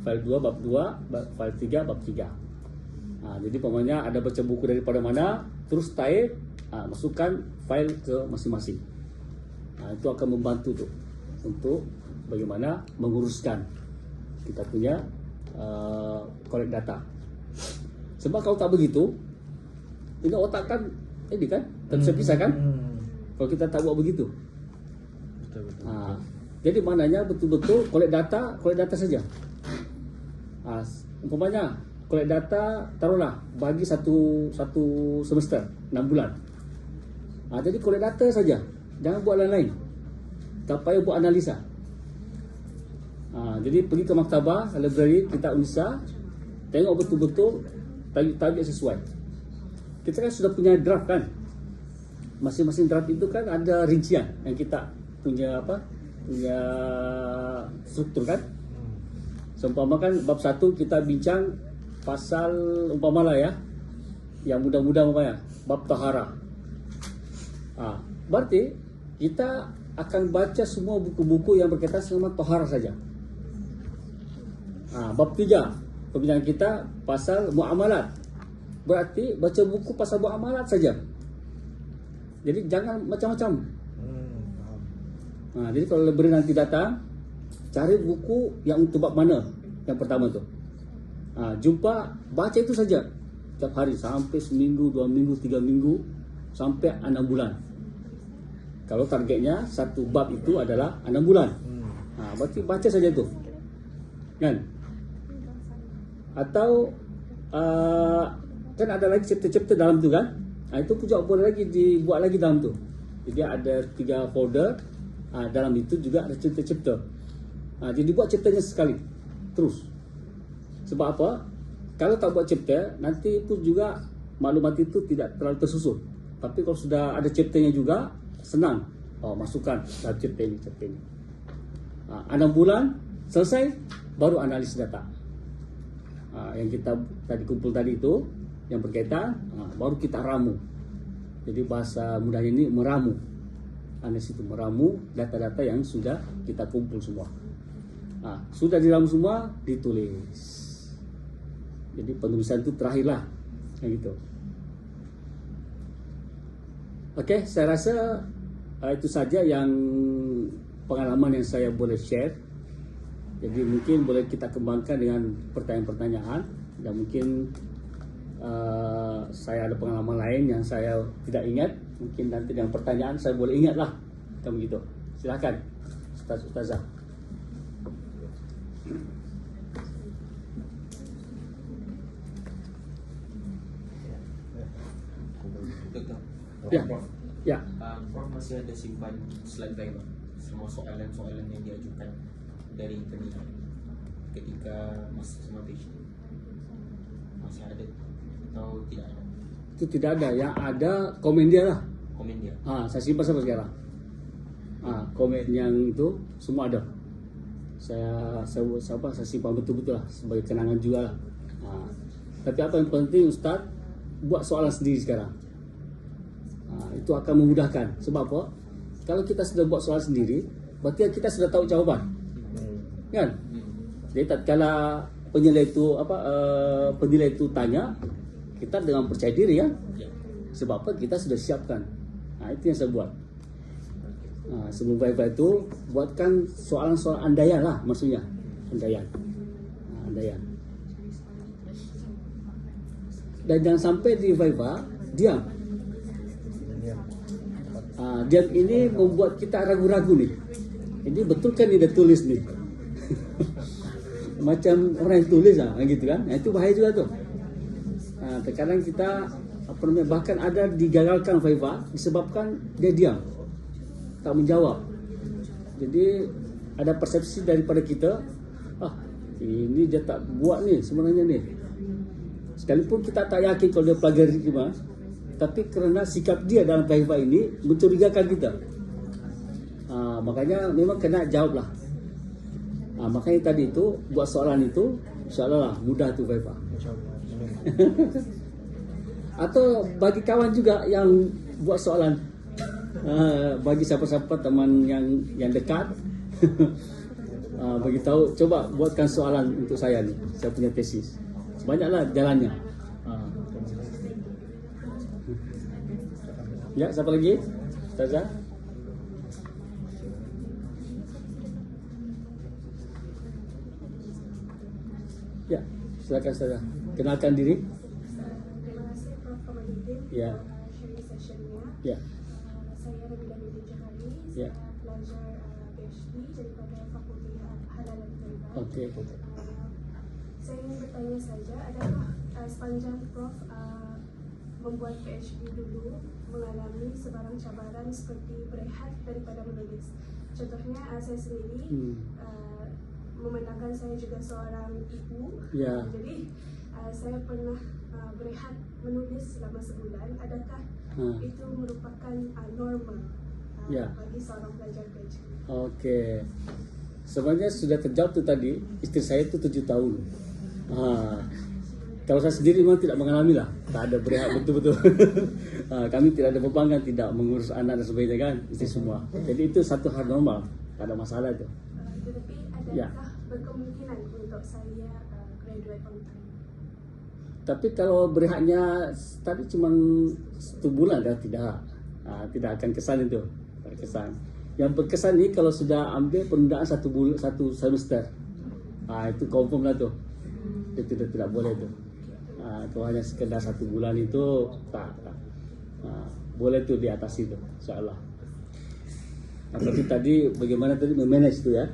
Speaker 3: file 2 bab 2, file 3 bab 3. Jadi pokoknya ada baca buku daripada mana, terus type, masukkan file ke masing-masing. Itu akan membantu tuh untuk bagaimana menguruskan kita punya collect data. Sebab kalau tak begitu, ini otak kan ini kan terpisah kan? Kalau kita tak buat begitu.
Speaker 4: Betul.
Speaker 3: Jadi maknanya betul-betul collect data saja. Umpamanya collect data, taruhlah bagi satu semester 6 bulan. Jadi collect data saja, jangan buat lain-lain. Tak payah buat analisa. Jadi pergi ke maktabah, library kitab Unisa, tengok betul-betul tajuk sesuai. Kita kan sudah punya draft kan. Masing-masing draft itu kan ada rincian yang kita punya punya struktur kan. Seumpama kan bab 1 kita bincang pasal umpamalah ya, yang mudah-mudah umpamanya bab taharah. Berarti kita akan baca semua buku-buku yang berkaitan sama taharah saja. Bab 3 perbincangan kita pasal muamalat. Berarti baca buku pasal muamalat saja. Jadi jangan macam-macam. Jadi kalau library nanti datang, cari buku yang untuk bab mana yang pertama tu. Jumpa, baca itu saja setiap hari sampai seminggu, 2 minggu, 3 minggu, sampai 6 bulan. Kalau targetnya satu bab itu adalah 6 bulan. Berarti baca saja tu, kan? Atau kan ada lagi chapter-chapter dalam tu kan? Itu pun juga boleh lagi dibuat lagi dalam tu. Jadi ada 3 folder. Dalam itu juga ada chapter-chapter. Jadi buat chapternya sekali terus. Sebab apa? Kalau tak buat chapter, nanti pun juga maklumat itu tidak terlalu tersusun. Tapi kalau sudah ada chapternya juga, senang. Masukkan dalam chapter ini. 6 bulan selesai, baru analisis data. Yang kita tadi kumpul tadi itu, yang berkaitan, baru kita ramu. Jadi bahasa mudahnya ini meramu. Analisis itu meramu data-data yang sudah kita kumpul semua. Sudah diramu semua, ditulis. Jadi penulisan itu terakhirlah, kayak gitu. Oke, saya rasa itu saja yang pengalaman yang saya boleh share. Jadi mungkin boleh kita kembangkan dengan pertanyaan-pertanyaan, dan mungkin saya ada pengalaman lain yang saya tidak ingat. Mungkin nanti dengan pertanyaan saya boleh ingat lah, kan begitu. Silakan, Ustazah. Ya. Ya.
Speaker 1: Prof masih ada simpan slide drive semua soalan-soalan yang diajukan dari penilaian ketika masih sama patient masih ada atau tidak ada?
Speaker 3: Itu tidak ada, yang ada komen dia lah.
Speaker 1: Komen dia.
Speaker 3: Saya simpan sampai sekarang. Komen yang itu semua ada. Saya simpan betul-betul lah sebagai kenangan juga lah. Tapi apa yang penting Ustaz, buat soalan sendiri sekarang. Itu akan memudahkan. Sebab apa? Kalau kita sudah buat soalan sendiri, berarti kita sudah tahu jawaban. Kan? Jadi tatkala penilai itu tanya, kita dengan percaya diri kan? Sebab apa? Kita sudah siapkan. Itu yang saya buat. Sebelum Viva itu buatkan soalan-soalan andaian lah, maksudnya andaian. Dan jangan sampai di Viva diam. Diam ini membuat kita ragu-ragu nih. Ini betul kan dia tulis nih? Macam orang yang tulis gitu kan? Itu bahaya juga tuh. Terkadang kita bahkan ada digagalkan Viva disebabkan dia diam, tak menjawab. Jadi ada persepsi daripada kita, ini dia tak buat nih sebenarnya nih. Sekalipun kita tak yakin kalau dia pelajari gimana, tapi kerana sikap dia dalam Viva ini mencurigakan kita. Makanya memang kena jawab lah. Makanya tadi itu buat soalan itu, insyaAllah lah mudah tu Viva. Atau bagi kawan juga yang buat soalan, bagi siapa-siapa teman yang dekat, bagi tahu, coba buatkan soalan untuk saya nih, saya punya tesis. Banyaklah jalannya. Ya, siapa lagi? Ustazah? Ya, silakan Ustazah. Kenalkan diri.
Speaker 2: Terima kasih Prof. Kamaludin.
Speaker 3: Ya.
Speaker 2: Sharing sessionnya.
Speaker 3: Ya.
Speaker 2: Saya Rabila Binti Johari.
Speaker 3: Ya.
Speaker 2: Saya pelajar PhD daripada Fakulti Halal dan Riba.
Speaker 3: Okey.
Speaker 2: Saya ingin bertanya saja, adakah sepanjang Prof membuat PhD dulu mengalami sebarang cabaran seperti berehat daripada menulis? Contohnya saya sendiri memandangkan saya juga seorang ibu,
Speaker 3: Ya.
Speaker 2: jadi saya pernah berehat menulis selama sebulan. Adakah itu merupakan normal
Speaker 3: Ya.
Speaker 2: bagi seorang pelajar PhD?
Speaker 3: Okey. Sebenarnya sudah terjawab tu tadi. Isteri saya itu 7 tahun. Kalau saya sendiri memang tidak mengalami lah. Tak ada berehat betul-betul. Kami tidak ada beban kan, tidak mengurus anak dan sebagainya kan, isteri semua. Jadi itu satu hal normal, tak ada masalah itu.
Speaker 2: Tetapi adakah
Speaker 3: Ya.
Speaker 2: berkemungkinan untuk saya graduate on time?
Speaker 3: Tapi kalau berehatnya tadi cuma 1 bulan dah tidak. Tidak akan kesan itu. Tak kesan. Yang berkesan ni kalau sudah ambil penundaan 1 bulan, 1 semester. Itu confirm lah tu. Itu tidak boleh tu. Kalau hanya sekedar 1 bulan itu tak. Boleh tu diatasi tu, insya-Allah. Tapi tadi bagaimana tadi memanage tu ya,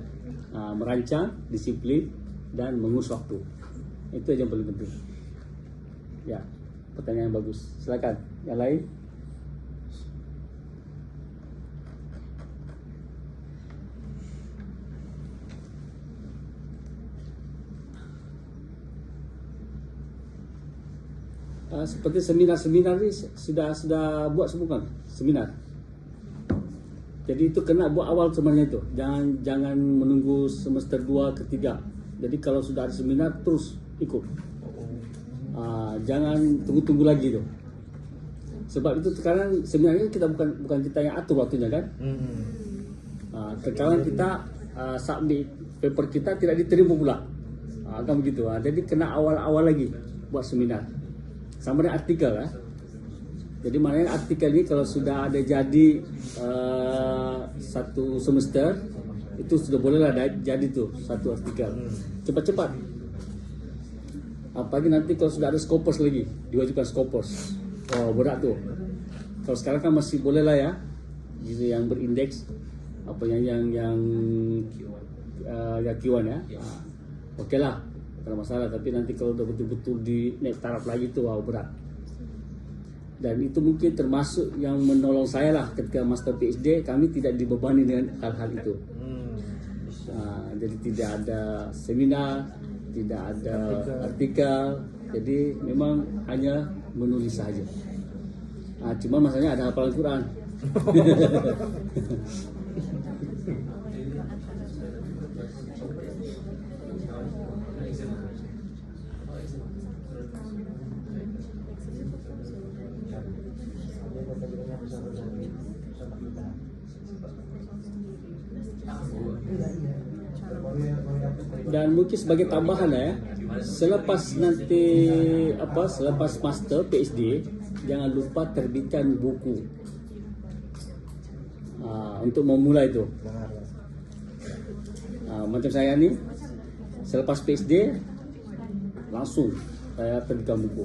Speaker 3: merancang, disiplin dan mengurus waktu. Itu yang paling penting. Ya, pertanyaan yang bagus. Silakan. Yang lain? Seperti seminar-seminar ni sudah buat semua kan? Seminar. Jadi itu kena buat awal sebenarnya itu. Jangan menunggu semester 2 ke 3. Jadi kalau sudah ada seminar terus ikut. Jangan tunggu-tunggu lagi tu. Sebab itu sekarang sebenarnya kita bukan kita yang atur waktunya kan? Terkadang kita submit paper kita tidak diterima pula. Kan begitu. Jadi kena awal-awal lagi buat seminar. Sama dengan artikel lah. Jadi maknanya artikel ni kalau sudah ada jadi 1 semester, itu sudah boleh lah jadi tu 1 artikel. Cepat-cepat. Apalagi nanti kalau sudah ada Scopus lagi, diwajibkan Scopus. Berat tu. Kalau sekarang kan masih boleh lah ya. Jadi yang berindeks apa yang Q1 ya. Okey lah. Tak ada masalah, tapi nanti kalau udah betul-betul di naik taraf lagi tu berat. Dan itu mungkin termasuk yang menolong saya lah ketika master PhD. Kami tidak dibebani dengan hal-hal itu. Jadi tidak ada seminar, tidak ada artikel. Jadi memang hanya menulis saja. Cuma masalahnya ada hafalan Quran. Dan mungkin sebagai tambahan ya, selepas master PhD, jangan lupa terbitkan buku untuk memulai itu. Macam saya ni, selepas PhD langsung saya terbitkan buku.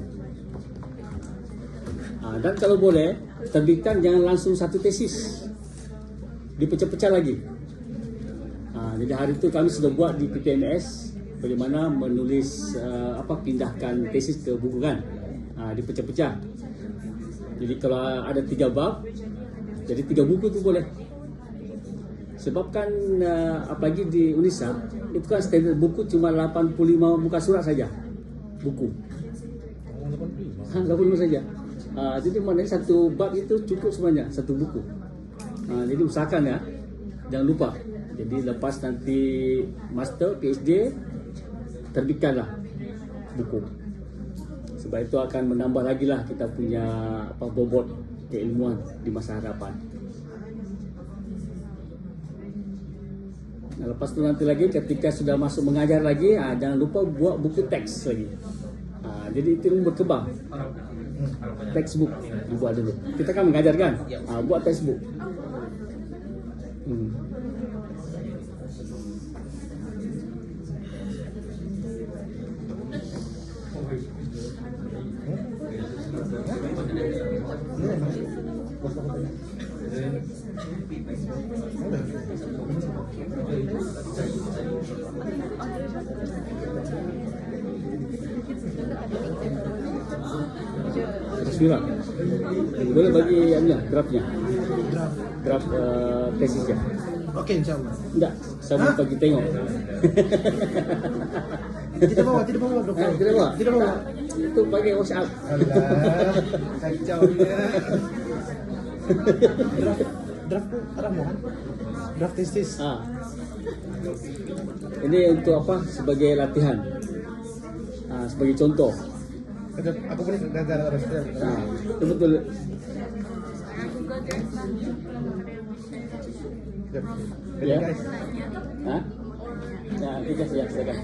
Speaker 3: Dan kalau boleh, terbitkan jangan langsung satu tesis, dipecah-pecah lagi. Jadi hari itu kami sudah buat di PPMS bagaimana menulis pindahkan tesis ke buku kan, dipecah-pecah. Jadi kalau ada 3 bab, jadi 3 buku itu boleh. Sebab kan apalagi di Unisa itu kan standar buku cuma 85 muka surat saja buku. 85 saja. Jadi maknanya satu bab itu cukup semuanya satu buku. Jadi usahakan ya, jangan lupa. Jadi lepas nanti master PhD, terbitkanlah buku. Sebab itu akan menambah lagi lah kita punya bobot keilmuan di masa hadapan. Lepas itu nanti lagi ketika sudah masuk mengajar lagi, jangan lupa buat buku teks lagi. Jadi itu berkembang. Textbook dibuat dulu. Kita kan mengajar kan, buat textbook. Surat. Boleh bagi draftnya. Draft tesisnya.
Speaker 4: Okey, insyaAllah.
Speaker 3: Enggak, saya mau pergi tengok.
Speaker 4: Tidak bawa doktor.
Speaker 3: Tidak bawa. Itu pakai WhatsApp.
Speaker 4: Alah, kacau dia. Draft tu arah mohon. Draft tesis.
Speaker 3: Ini untuk apa? Sebagai latihan. Sebagai contoh.
Speaker 4: Aku boleh gagal harus.
Speaker 3: Itu betul. Ya.
Speaker 4: Guys.
Speaker 3: Ya, kita silakan.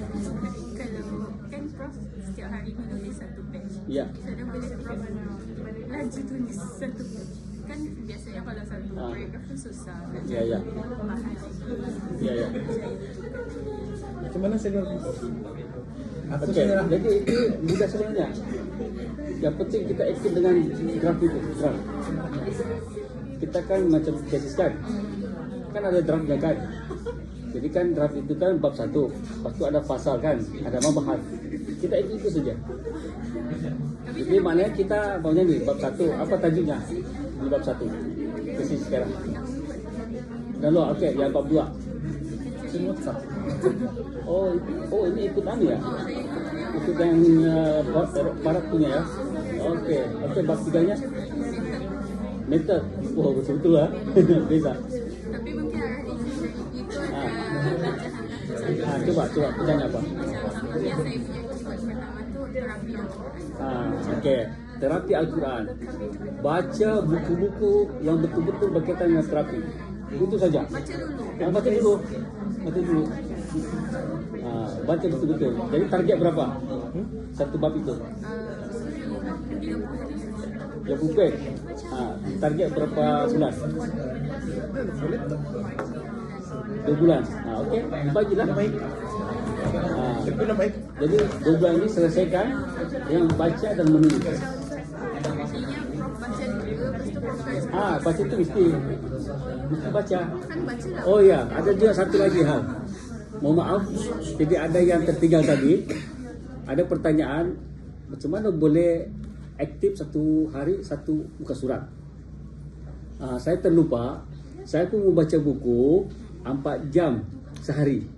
Speaker 5: Kalau kan Prof setiap hari menulis satu page.
Speaker 3: Ya.
Speaker 5: Kadang boleh Prof laju tulis satu page. Kan biasanya kalau satu paragraf tu susah.
Speaker 3: Ya.
Speaker 5: Bahan.
Speaker 3: Ya.
Speaker 4: Macam mana saya nak?
Speaker 3: Okey, jadi itu mudah sebenarnya. Yang penting kita ikut dengan draft itu, draft. Kita kan macam tesis kan ada draftnya kan. Jadi kan draft itu kan bab 1, lepas tu ada pasal kan, ada mabahas. Kita itu saja. Jadi maknanya kita maunya ni bab 1, apa tajuknya di bab 1 tesis sekarang. Dan lo okey, yang bab 2.
Speaker 4: Semua sah.
Speaker 3: Oh ini ikut ya? Ikut yang barat punya ya? Okey, bab 3-nya method. Oh betul-betul lah. Beza.
Speaker 5: Tapi mungkin itu ada
Speaker 3: Coba tanya apa?
Speaker 5: yang saya punya keyword pertama tu terapi Al-Quran.
Speaker 3: Okey, terapi Al-Quran. Baca buku-buku yang betul-betul berkaitan dengan terapi. Itu saja. Baca dulu. Baca betul-betul. Jadi target berapa? Satu bab itu. 30 page. Target berapa bulan? 2 bulan. Okey, bagilah. Jadi 2 bulan ini selesaikan yang baca dan menulis. Baca itu mesti baca. Oh ya, ada juga satu lagi hal. Mohon maaf, jadi ada yang tertinggal tadi. Ada pertanyaan, macam mana boleh aktif satu hari satu muka surat. Saya terlupa, saya pun mau baca buku 4 jam sehari.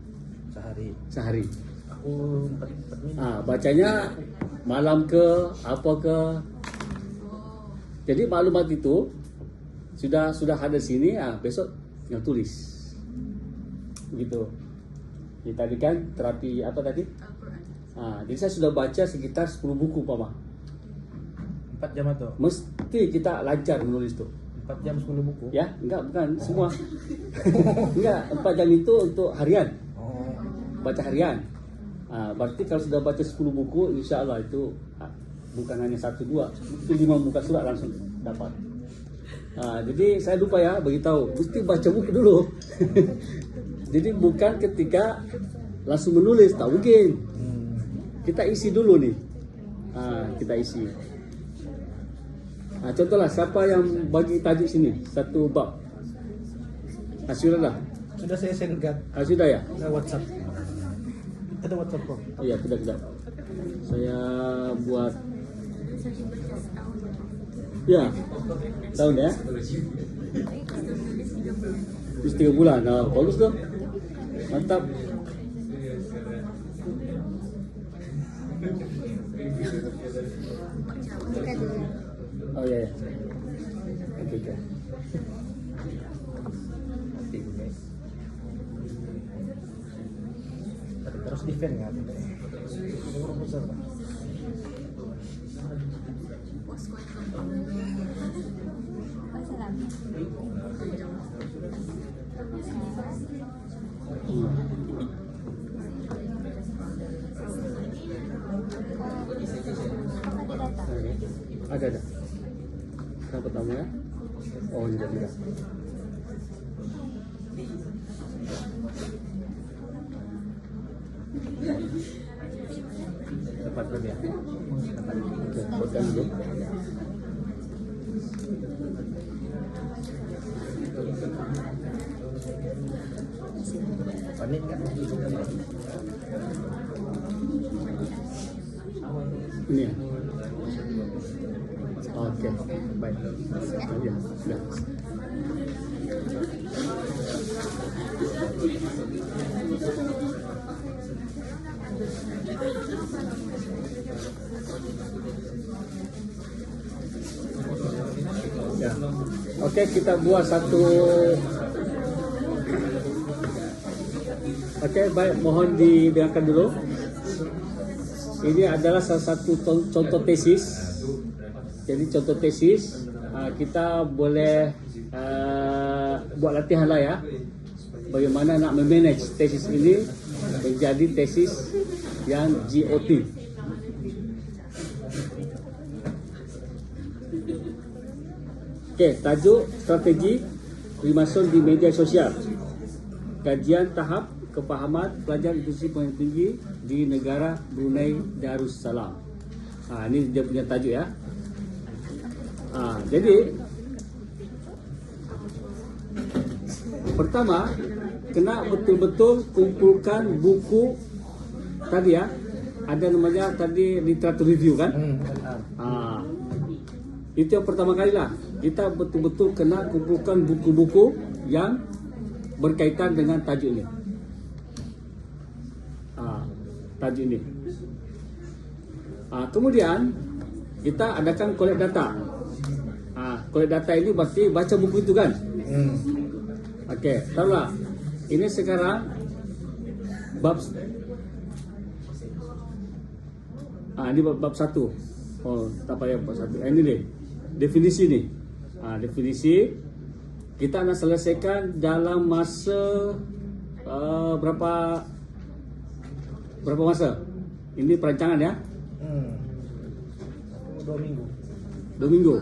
Speaker 3: Sehari.
Speaker 4: Aku 4 menit.
Speaker 3: Bacanya malam ke apa ke. Jadi maklumat itu sudah ada sini, besok tinggal tulis. Begitu. Jadi tadi kan terapi apa tadi?
Speaker 5: Al-Quran.
Speaker 3: Jadi saya sudah baca sekitar 10 buku Pama.
Speaker 4: 4 jam atau?
Speaker 3: Mesti kita lancar menulis tuh.
Speaker 4: 4 jam 10 buku?
Speaker 3: Ya, bukan semua. Enggak, 4 jam itu untuk harian.
Speaker 4: Oh.
Speaker 3: Baca harian. Berarti kalau sudah baca 10 buku, insya Allah itu bukan hanya 1-2, itu 5 muka surat langsung dapat. Jadi saya lupa ya, beritahu, mesti baca buku dulu. Jadi bukan ketika langsung menulis, tak mungkin. Kita isi dulu nih. Kita isi. Contohlah, siapa yang bagi tajuk sini? Satu bab. Sudah lah.
Speaker 4: Sudah saya sendkat.
Speaker 3: Sudah ya?
Speaker 4: Ada WhatsApp. Ada WhatsApp kok.
Speaker 3: Iya, tidak. Saya buat.
Speaker 5: Saya baca setahun.
Speaker 3: Ya, tahun ya. Terus 3 bulan. Bagus tuh. Mantap. Oh ya. Oke.
Speaker 4: Terus defend kan?
Speaker 3: Ada. Yang pertama ya. Oh, ini tidak.
Speaker 4: Dapat lebih ya?
Speaker 3: Oke, buatkan dulu.
Speaker 4: Panik kan?
Speaker 3: Ini ya. Oke, baik. Ya, sudah. Ya. Oke, kita buat satu. Oke, baik, mohon didengarkan dulu. Ini adalah salah satu contoh tesis. Jadi contoh tesis, kita boleh buat latihan lah ya. Bagaimana nak memanage tesis ini menjadi tesis yang GOT. Oke, tajuk strategi Freemason di media sosial. Kajian tahap kepahaman pelajar institusi pendidikan tinggi di negara Brunei Darussalam. Ini dia punya tajuk ya. Jadi pertama kena betul-betul kumpulkan buku tadi ya. Ada namanya tadi literatur review kan? Itu yang pertama kali lah. Kita betul-betul kena kumpulkan buku-buku yang berkaitan dengan tajuk ini. Tajuk ini. Kemudian kita adakan collect data. Collect data ini berarti baca buku itu kan? Okey, tahulah. Ini sekarang bab ini bab 1. Oh, tak payah bab 1. Ini nih. Definisi nih. Definisi kita nak selesaikan dalam masa berapa masa? Ini perancangan ya?
Speaker 4: 2 minggu.
Speaker 3: 2 minggu.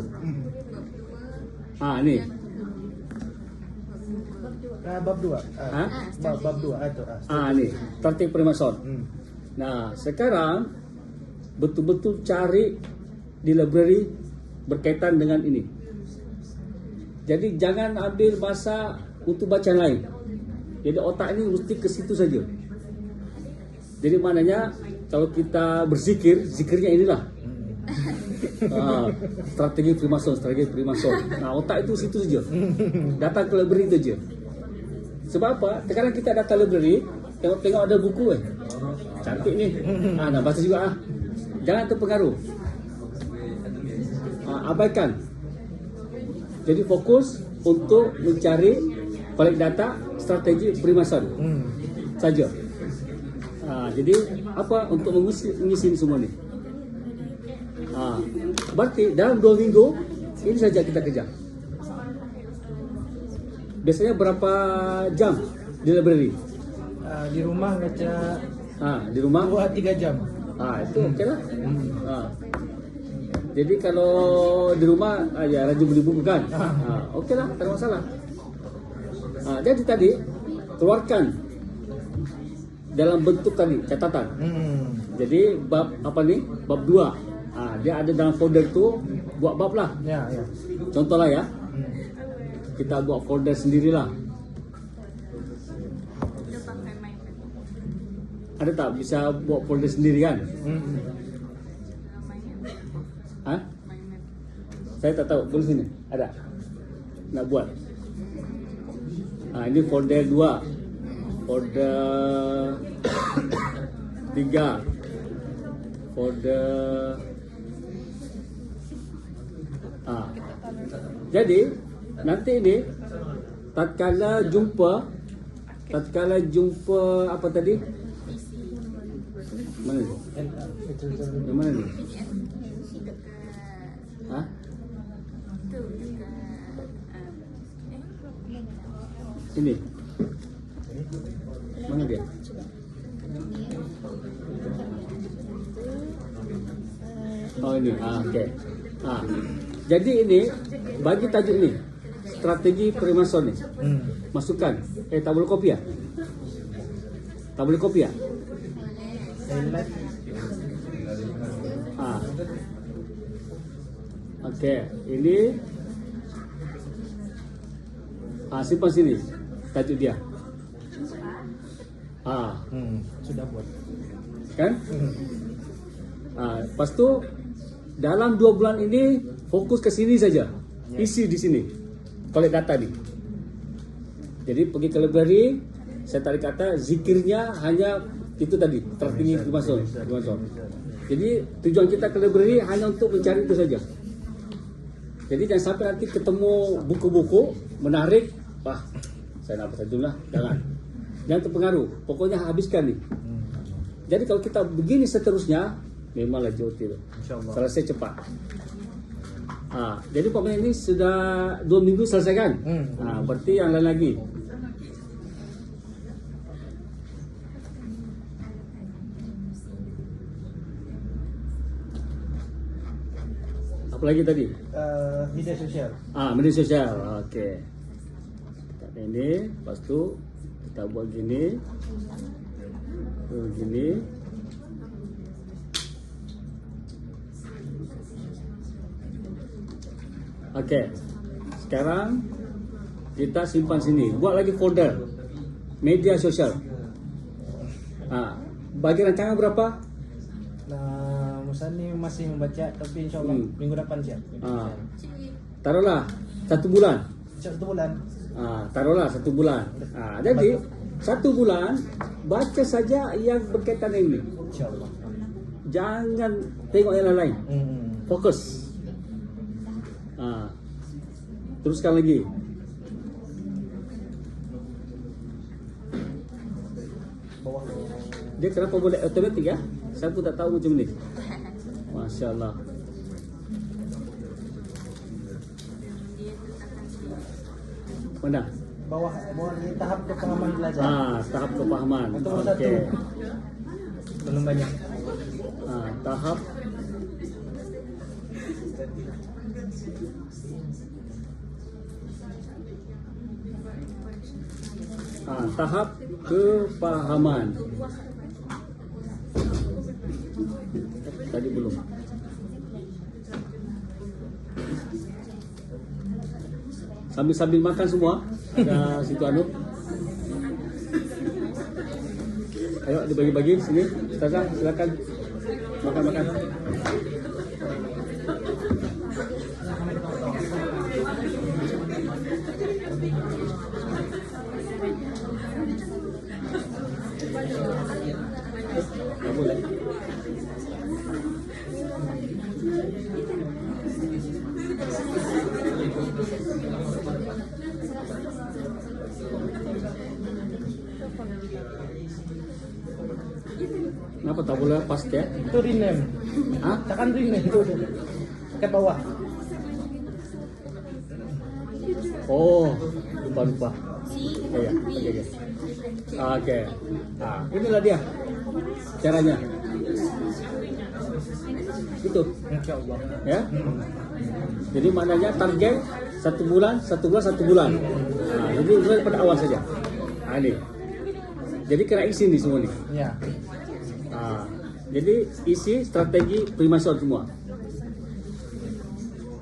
Speaker 3: Ini.
Speaker 4: Bab 2. Bab 2 itu.
Speaker 3: Ini tertib Freemason. Nah, sekarang betul-betul cari di library berkaitan dengan ini. Jadi jangan ambil masa untuk bacaan lain. Jadi otak ini mesti ke situ saja. Jadi maknanya kalau kita berzikir, zikirnya inilah. Strategi Freemason. Nah, otak itu situ saja. Data ke library itu je. Sebab apa? Sekarang kita data library, tengok ada buku cantik ni. Nak baca juga Jangan terpengaruh. Abaikan. Jadi fokus untuk mencari collect data strategi Freemason saja. Jadi apa untuk mengisi semua ni? Berarti dalam 2 minggu ini saja kita kerja. Biasanya berapa jam di library?
Speaker 4: Di rumah baca
Speaker 3: Di rumah
Speaker 4: 2-3 jam.
Speaker 3: Itu okey lah. Jadi kalau di rumah ya rajin beli buku kan. Okey lah, tak ada masalah. Jadi tadi keluarkan dalam bentuk tadi catatan. Jadi bab apa ni? Bab 2. Dia ada dalam folder tu, buat bab lah.
Speaker 4: Ya.
Speaker 3: Contohlah ya. Kita buat folder sendirilah.
Speaker 5: Dia pakai MindMap.
Speaker 3: Ada tak bisa buat folder sendiri kan?
Speaker 5: MindMap.
Speaker 3: Saya tak tahu. Boleh sini. Ada. Nak buat. Ini folder 2. Folder 3. Folder jadi nanti ini tatkala jumpa apa tadi? Mana ni? Yang mana ni? Ini. Mana dia? Oh ini, okey. Jadi ini bagi tajuk ni strategi Freemason ni. Masukkan. Tak boleh copy ah? Tak boleh copy ah? Okey, ini simpan sini tajuk dia.
Speaker 4: Sudah buat.
Speaker 3: Kan? Lepas tu dalam 2 bulan ini fokus ke sini saja. Isi di sini. Collect data ni. Jadi pergi ke library, saya tarik kata zikirnya hanya itu tadi, strategi Freemason. Jadi tujuan kita ke library hanya untuk mencari itu saja. Jadi jangan sampai nanti ketemu buku-buku menarik, saya nak baca dulu lah. Jangan terpengaruh. Pokoknya habiskan ni. Jadi kalau kita begini seterusnya, memanglah jauh tu. Selesai cepat. Jadi pokoknya ini sudah 2 minggu selesai kan? Berarti yang lain lagi. Apa lagi tadi?
Speaker 4: Media sosial.
Speaker 3: Media sosial. Okey. Kita ini, lepas tu kita buat gini. Gini. Okey. Sekarang kita simpan sini. Buat lagi folder media sosial. Bagi rancangan berapa?
Speaker 4: Musa ni masih membaca, tapi insyaAllah minggu depan siap.
Speaker 3: Taruhlah 1 bulan.
Speaker 4: 1 bulan.
Speaker 3: Taruhlah 1 bulan. Jadi 1 bulan baca saja yang berkaitan ini.
Speaker 4: InsyaAllah.
Speaker 3: Jangan tengok yang lain. Fokus. Teruskan lagi. Dia kenapa boleh automatik ya? Saya pun tak tahu macam ni. Masya Allah. Mana?
Speaker 4: Bawah ni tahap kepahaman belajar.
Speaker 3: Tahap kepahaman.
Speaker 4: Okey. Belum banyak.
Speaker 3: Tahap tahap kepahaman. Tadi belum. Sambil makan semua. Ada situ anu. Ayo dibagi-bagi sini. Ustazah silakan makan. Kenapa tak boleh pas ya?
Speaker 4: Itu rename.
Speaker 3: Hah?
Speaker 4: Tekan rename itu. Ke bawah.
Speaker 3: Oh, lupa. Ya. Oke. Nah, inilah dia caranya. Itu.
Speaker 4: Insyaallah.
Speaker 3: Ya. Jadi maknanya target 1 bulan. Nah, jadi mulai pada awal saja. Nah, ini. Jadi kena isi nih semua nih.
Speaker 4: Ya.
Speaker 3: Nah, jadi isi strategi primasor semua.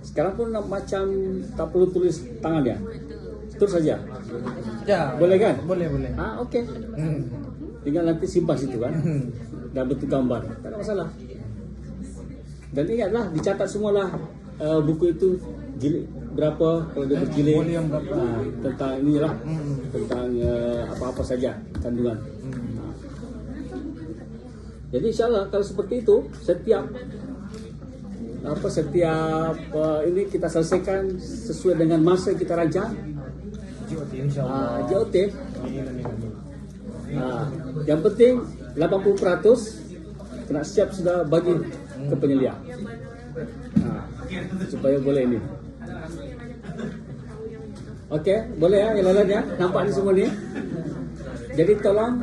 Speaker 3: Sekarang pun macam tak perlu tulis tangan ya. Terus saja.
Speaker 4: Ya.
Speaker 3: Boleh kan?
Speaker 4: Boleh.
Speaker 3: Ah, oke.
Speaker 4: Hmm.
Speaker 3: Tinggal nanti simpan situ kan. Dan bentuk gambar. Tak ada masalah. Dan ingatlah dicatat semualah buku itu jilid berapa kalau dia berjilid.
Speaker 4: Volume berapa.
Speaker 3: Nah, tentang inilah. Tentang apa-apa saja kandungan. Nah. Jadi insyaallah kalau seperti itu setiap ini kita selesaikan sesuai dengan masa yang kita rancang.
Speaker 4: JOT insyaallah.
Speaker 3: JOT. Yang penting 80% kena siap sudah bagi ke penyelia. Supaya boleh ini. Okey, boleh ya yang lain ya. Nampak ni semua ni. Jadi tolong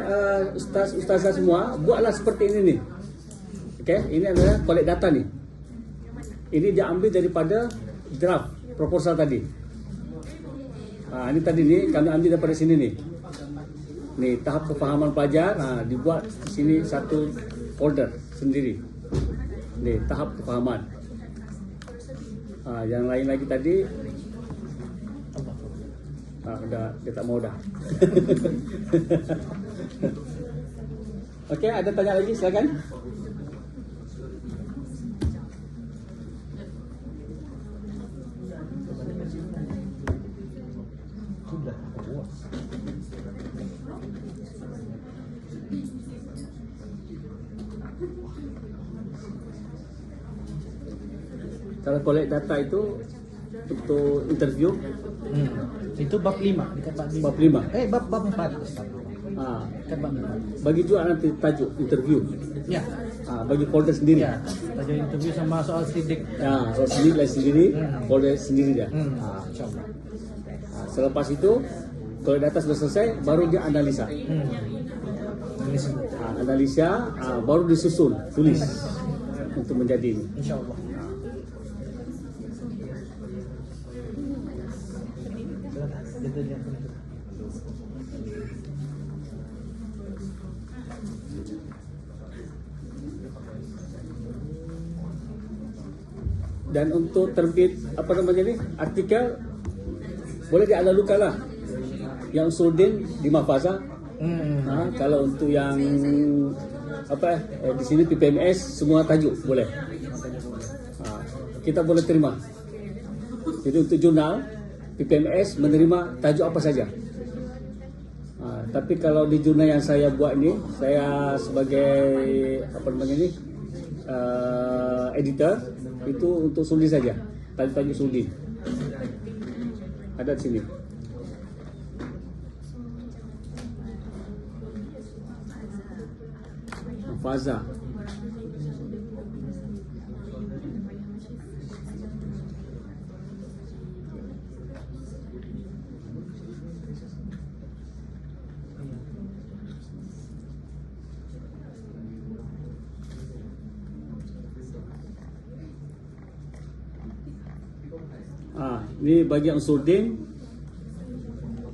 Speaker 3: ustazah semua buatlah seperti ini nih. Okey, ini adalah collect data nih. Ini diambil daripada draft proposal tadi. Ini tadi nih kami ambil daripada sini nih. Nih tahap kefahaman pelajar. Dibuat di sini satu folder sendiri. Nih tahap kefahaman. Yang lain lagi tadi. Udah dia tak mau dah. Okey, ada tanya lagi silakan. Kalau collect data itu untuk interview.
Speaker 4: Itu bab 5 dekat bab 5.
Speaker 3: Bab 5.
Speaker 4: Bab 4. Dekat bab 4.
Speaker 3: Bagi juga nanti tajuk interview.
Speaker 4: Ya.
Speaker 3: Bagi folder sendiri.
Speaker 4: Ya. Tajuk interview sama soal sidik.
Speaker 3: Ya, soal sidik lah sendiri, folder sendiri dia.
Speaker 4: Insyaallah.
Speaker 3: Selepas itu kalau data sudah selesai baru dia analisa. Analisa baru disusun tulis untuk menjadi ini.
Speaker 4: Insyaallah.
Speaker 3: Dan untuk terbit apa namanya ni artikel boleh dialalukan lah. Yang Surdin di Mahfaza. Kalau untuk yang di sini PPMS semua tajuk boleh. Kita boleh terima. Jadi untuk jurnal PPMS menerima tajuk apa saja. Tapi kalau di jurnal yang saya buat ni, saya sebagai editor itu untuk Surdin saja. Tajuk Surdin. Ada di sini. Faza. Ini bagi yang Surdin,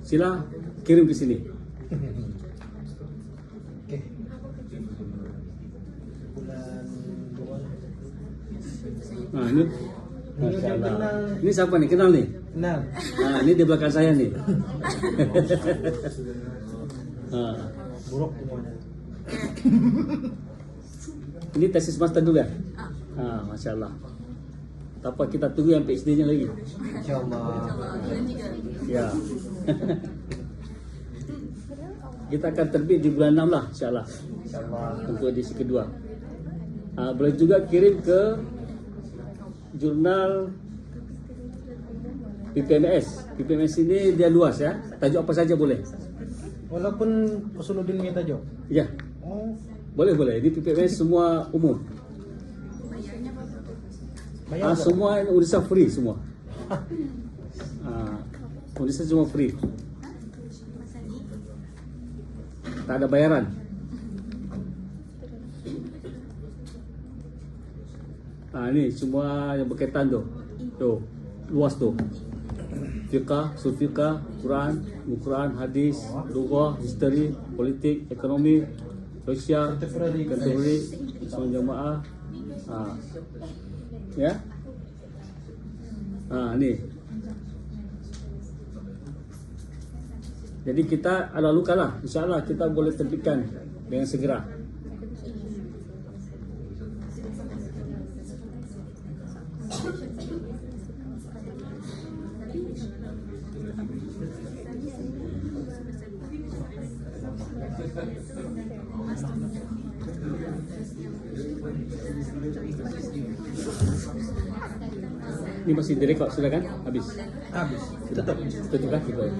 Speaker 3: sila kirim ke sini.
Speaker 4: Okey. Bulan 2.
Speaker 3: Ini Masya-Allah. Ini siapa nih? Kenal nih?
Speaker 4: Kenal.
Speaker 3: Ini di belakang saya nih.
Speaker 4: Buruk semuanya.
Speaker 3: Ini tesis master juga. Masya-Allah. Apa kita tunggu yang PhD-nya lagi?
Speaker 4: Insyaallah.
Speaker 3: Ya. Kita akan terbit di bulan 6 lah, insya-Allah. Untuk edisi kedua. Boleh juga kirim ke jurnal PPMS. PPMS ini dia luas ya. Tajuk apa saja boleh.
Speaker 4: Walaupun Usuluddin punya tajuk.
Speaker 3: Ya. Boleh boleh. Di PPMS semua umum.
Speaker 4: Bayar tak?
Speaker 3: Semua Unisa free semua. Unisa semua free. Tak ada bayaran. Ni semua yang berkaitan tu. Tu luas tu. Fiqah, sulfiqah, Quran, Quran, hadis, lughah, history, politik, ekonomi, sosial, kontemporari, Islam jamaah. Ya. Ni. Jadi kita ala luka lah. InsyaAllah kita boleh terbitkan dengan segera. Ini masih direkod sudah kan? Habis.
Speaker 4: Habis. Tutup.
Speaker 3: Tutup kan? Tutup.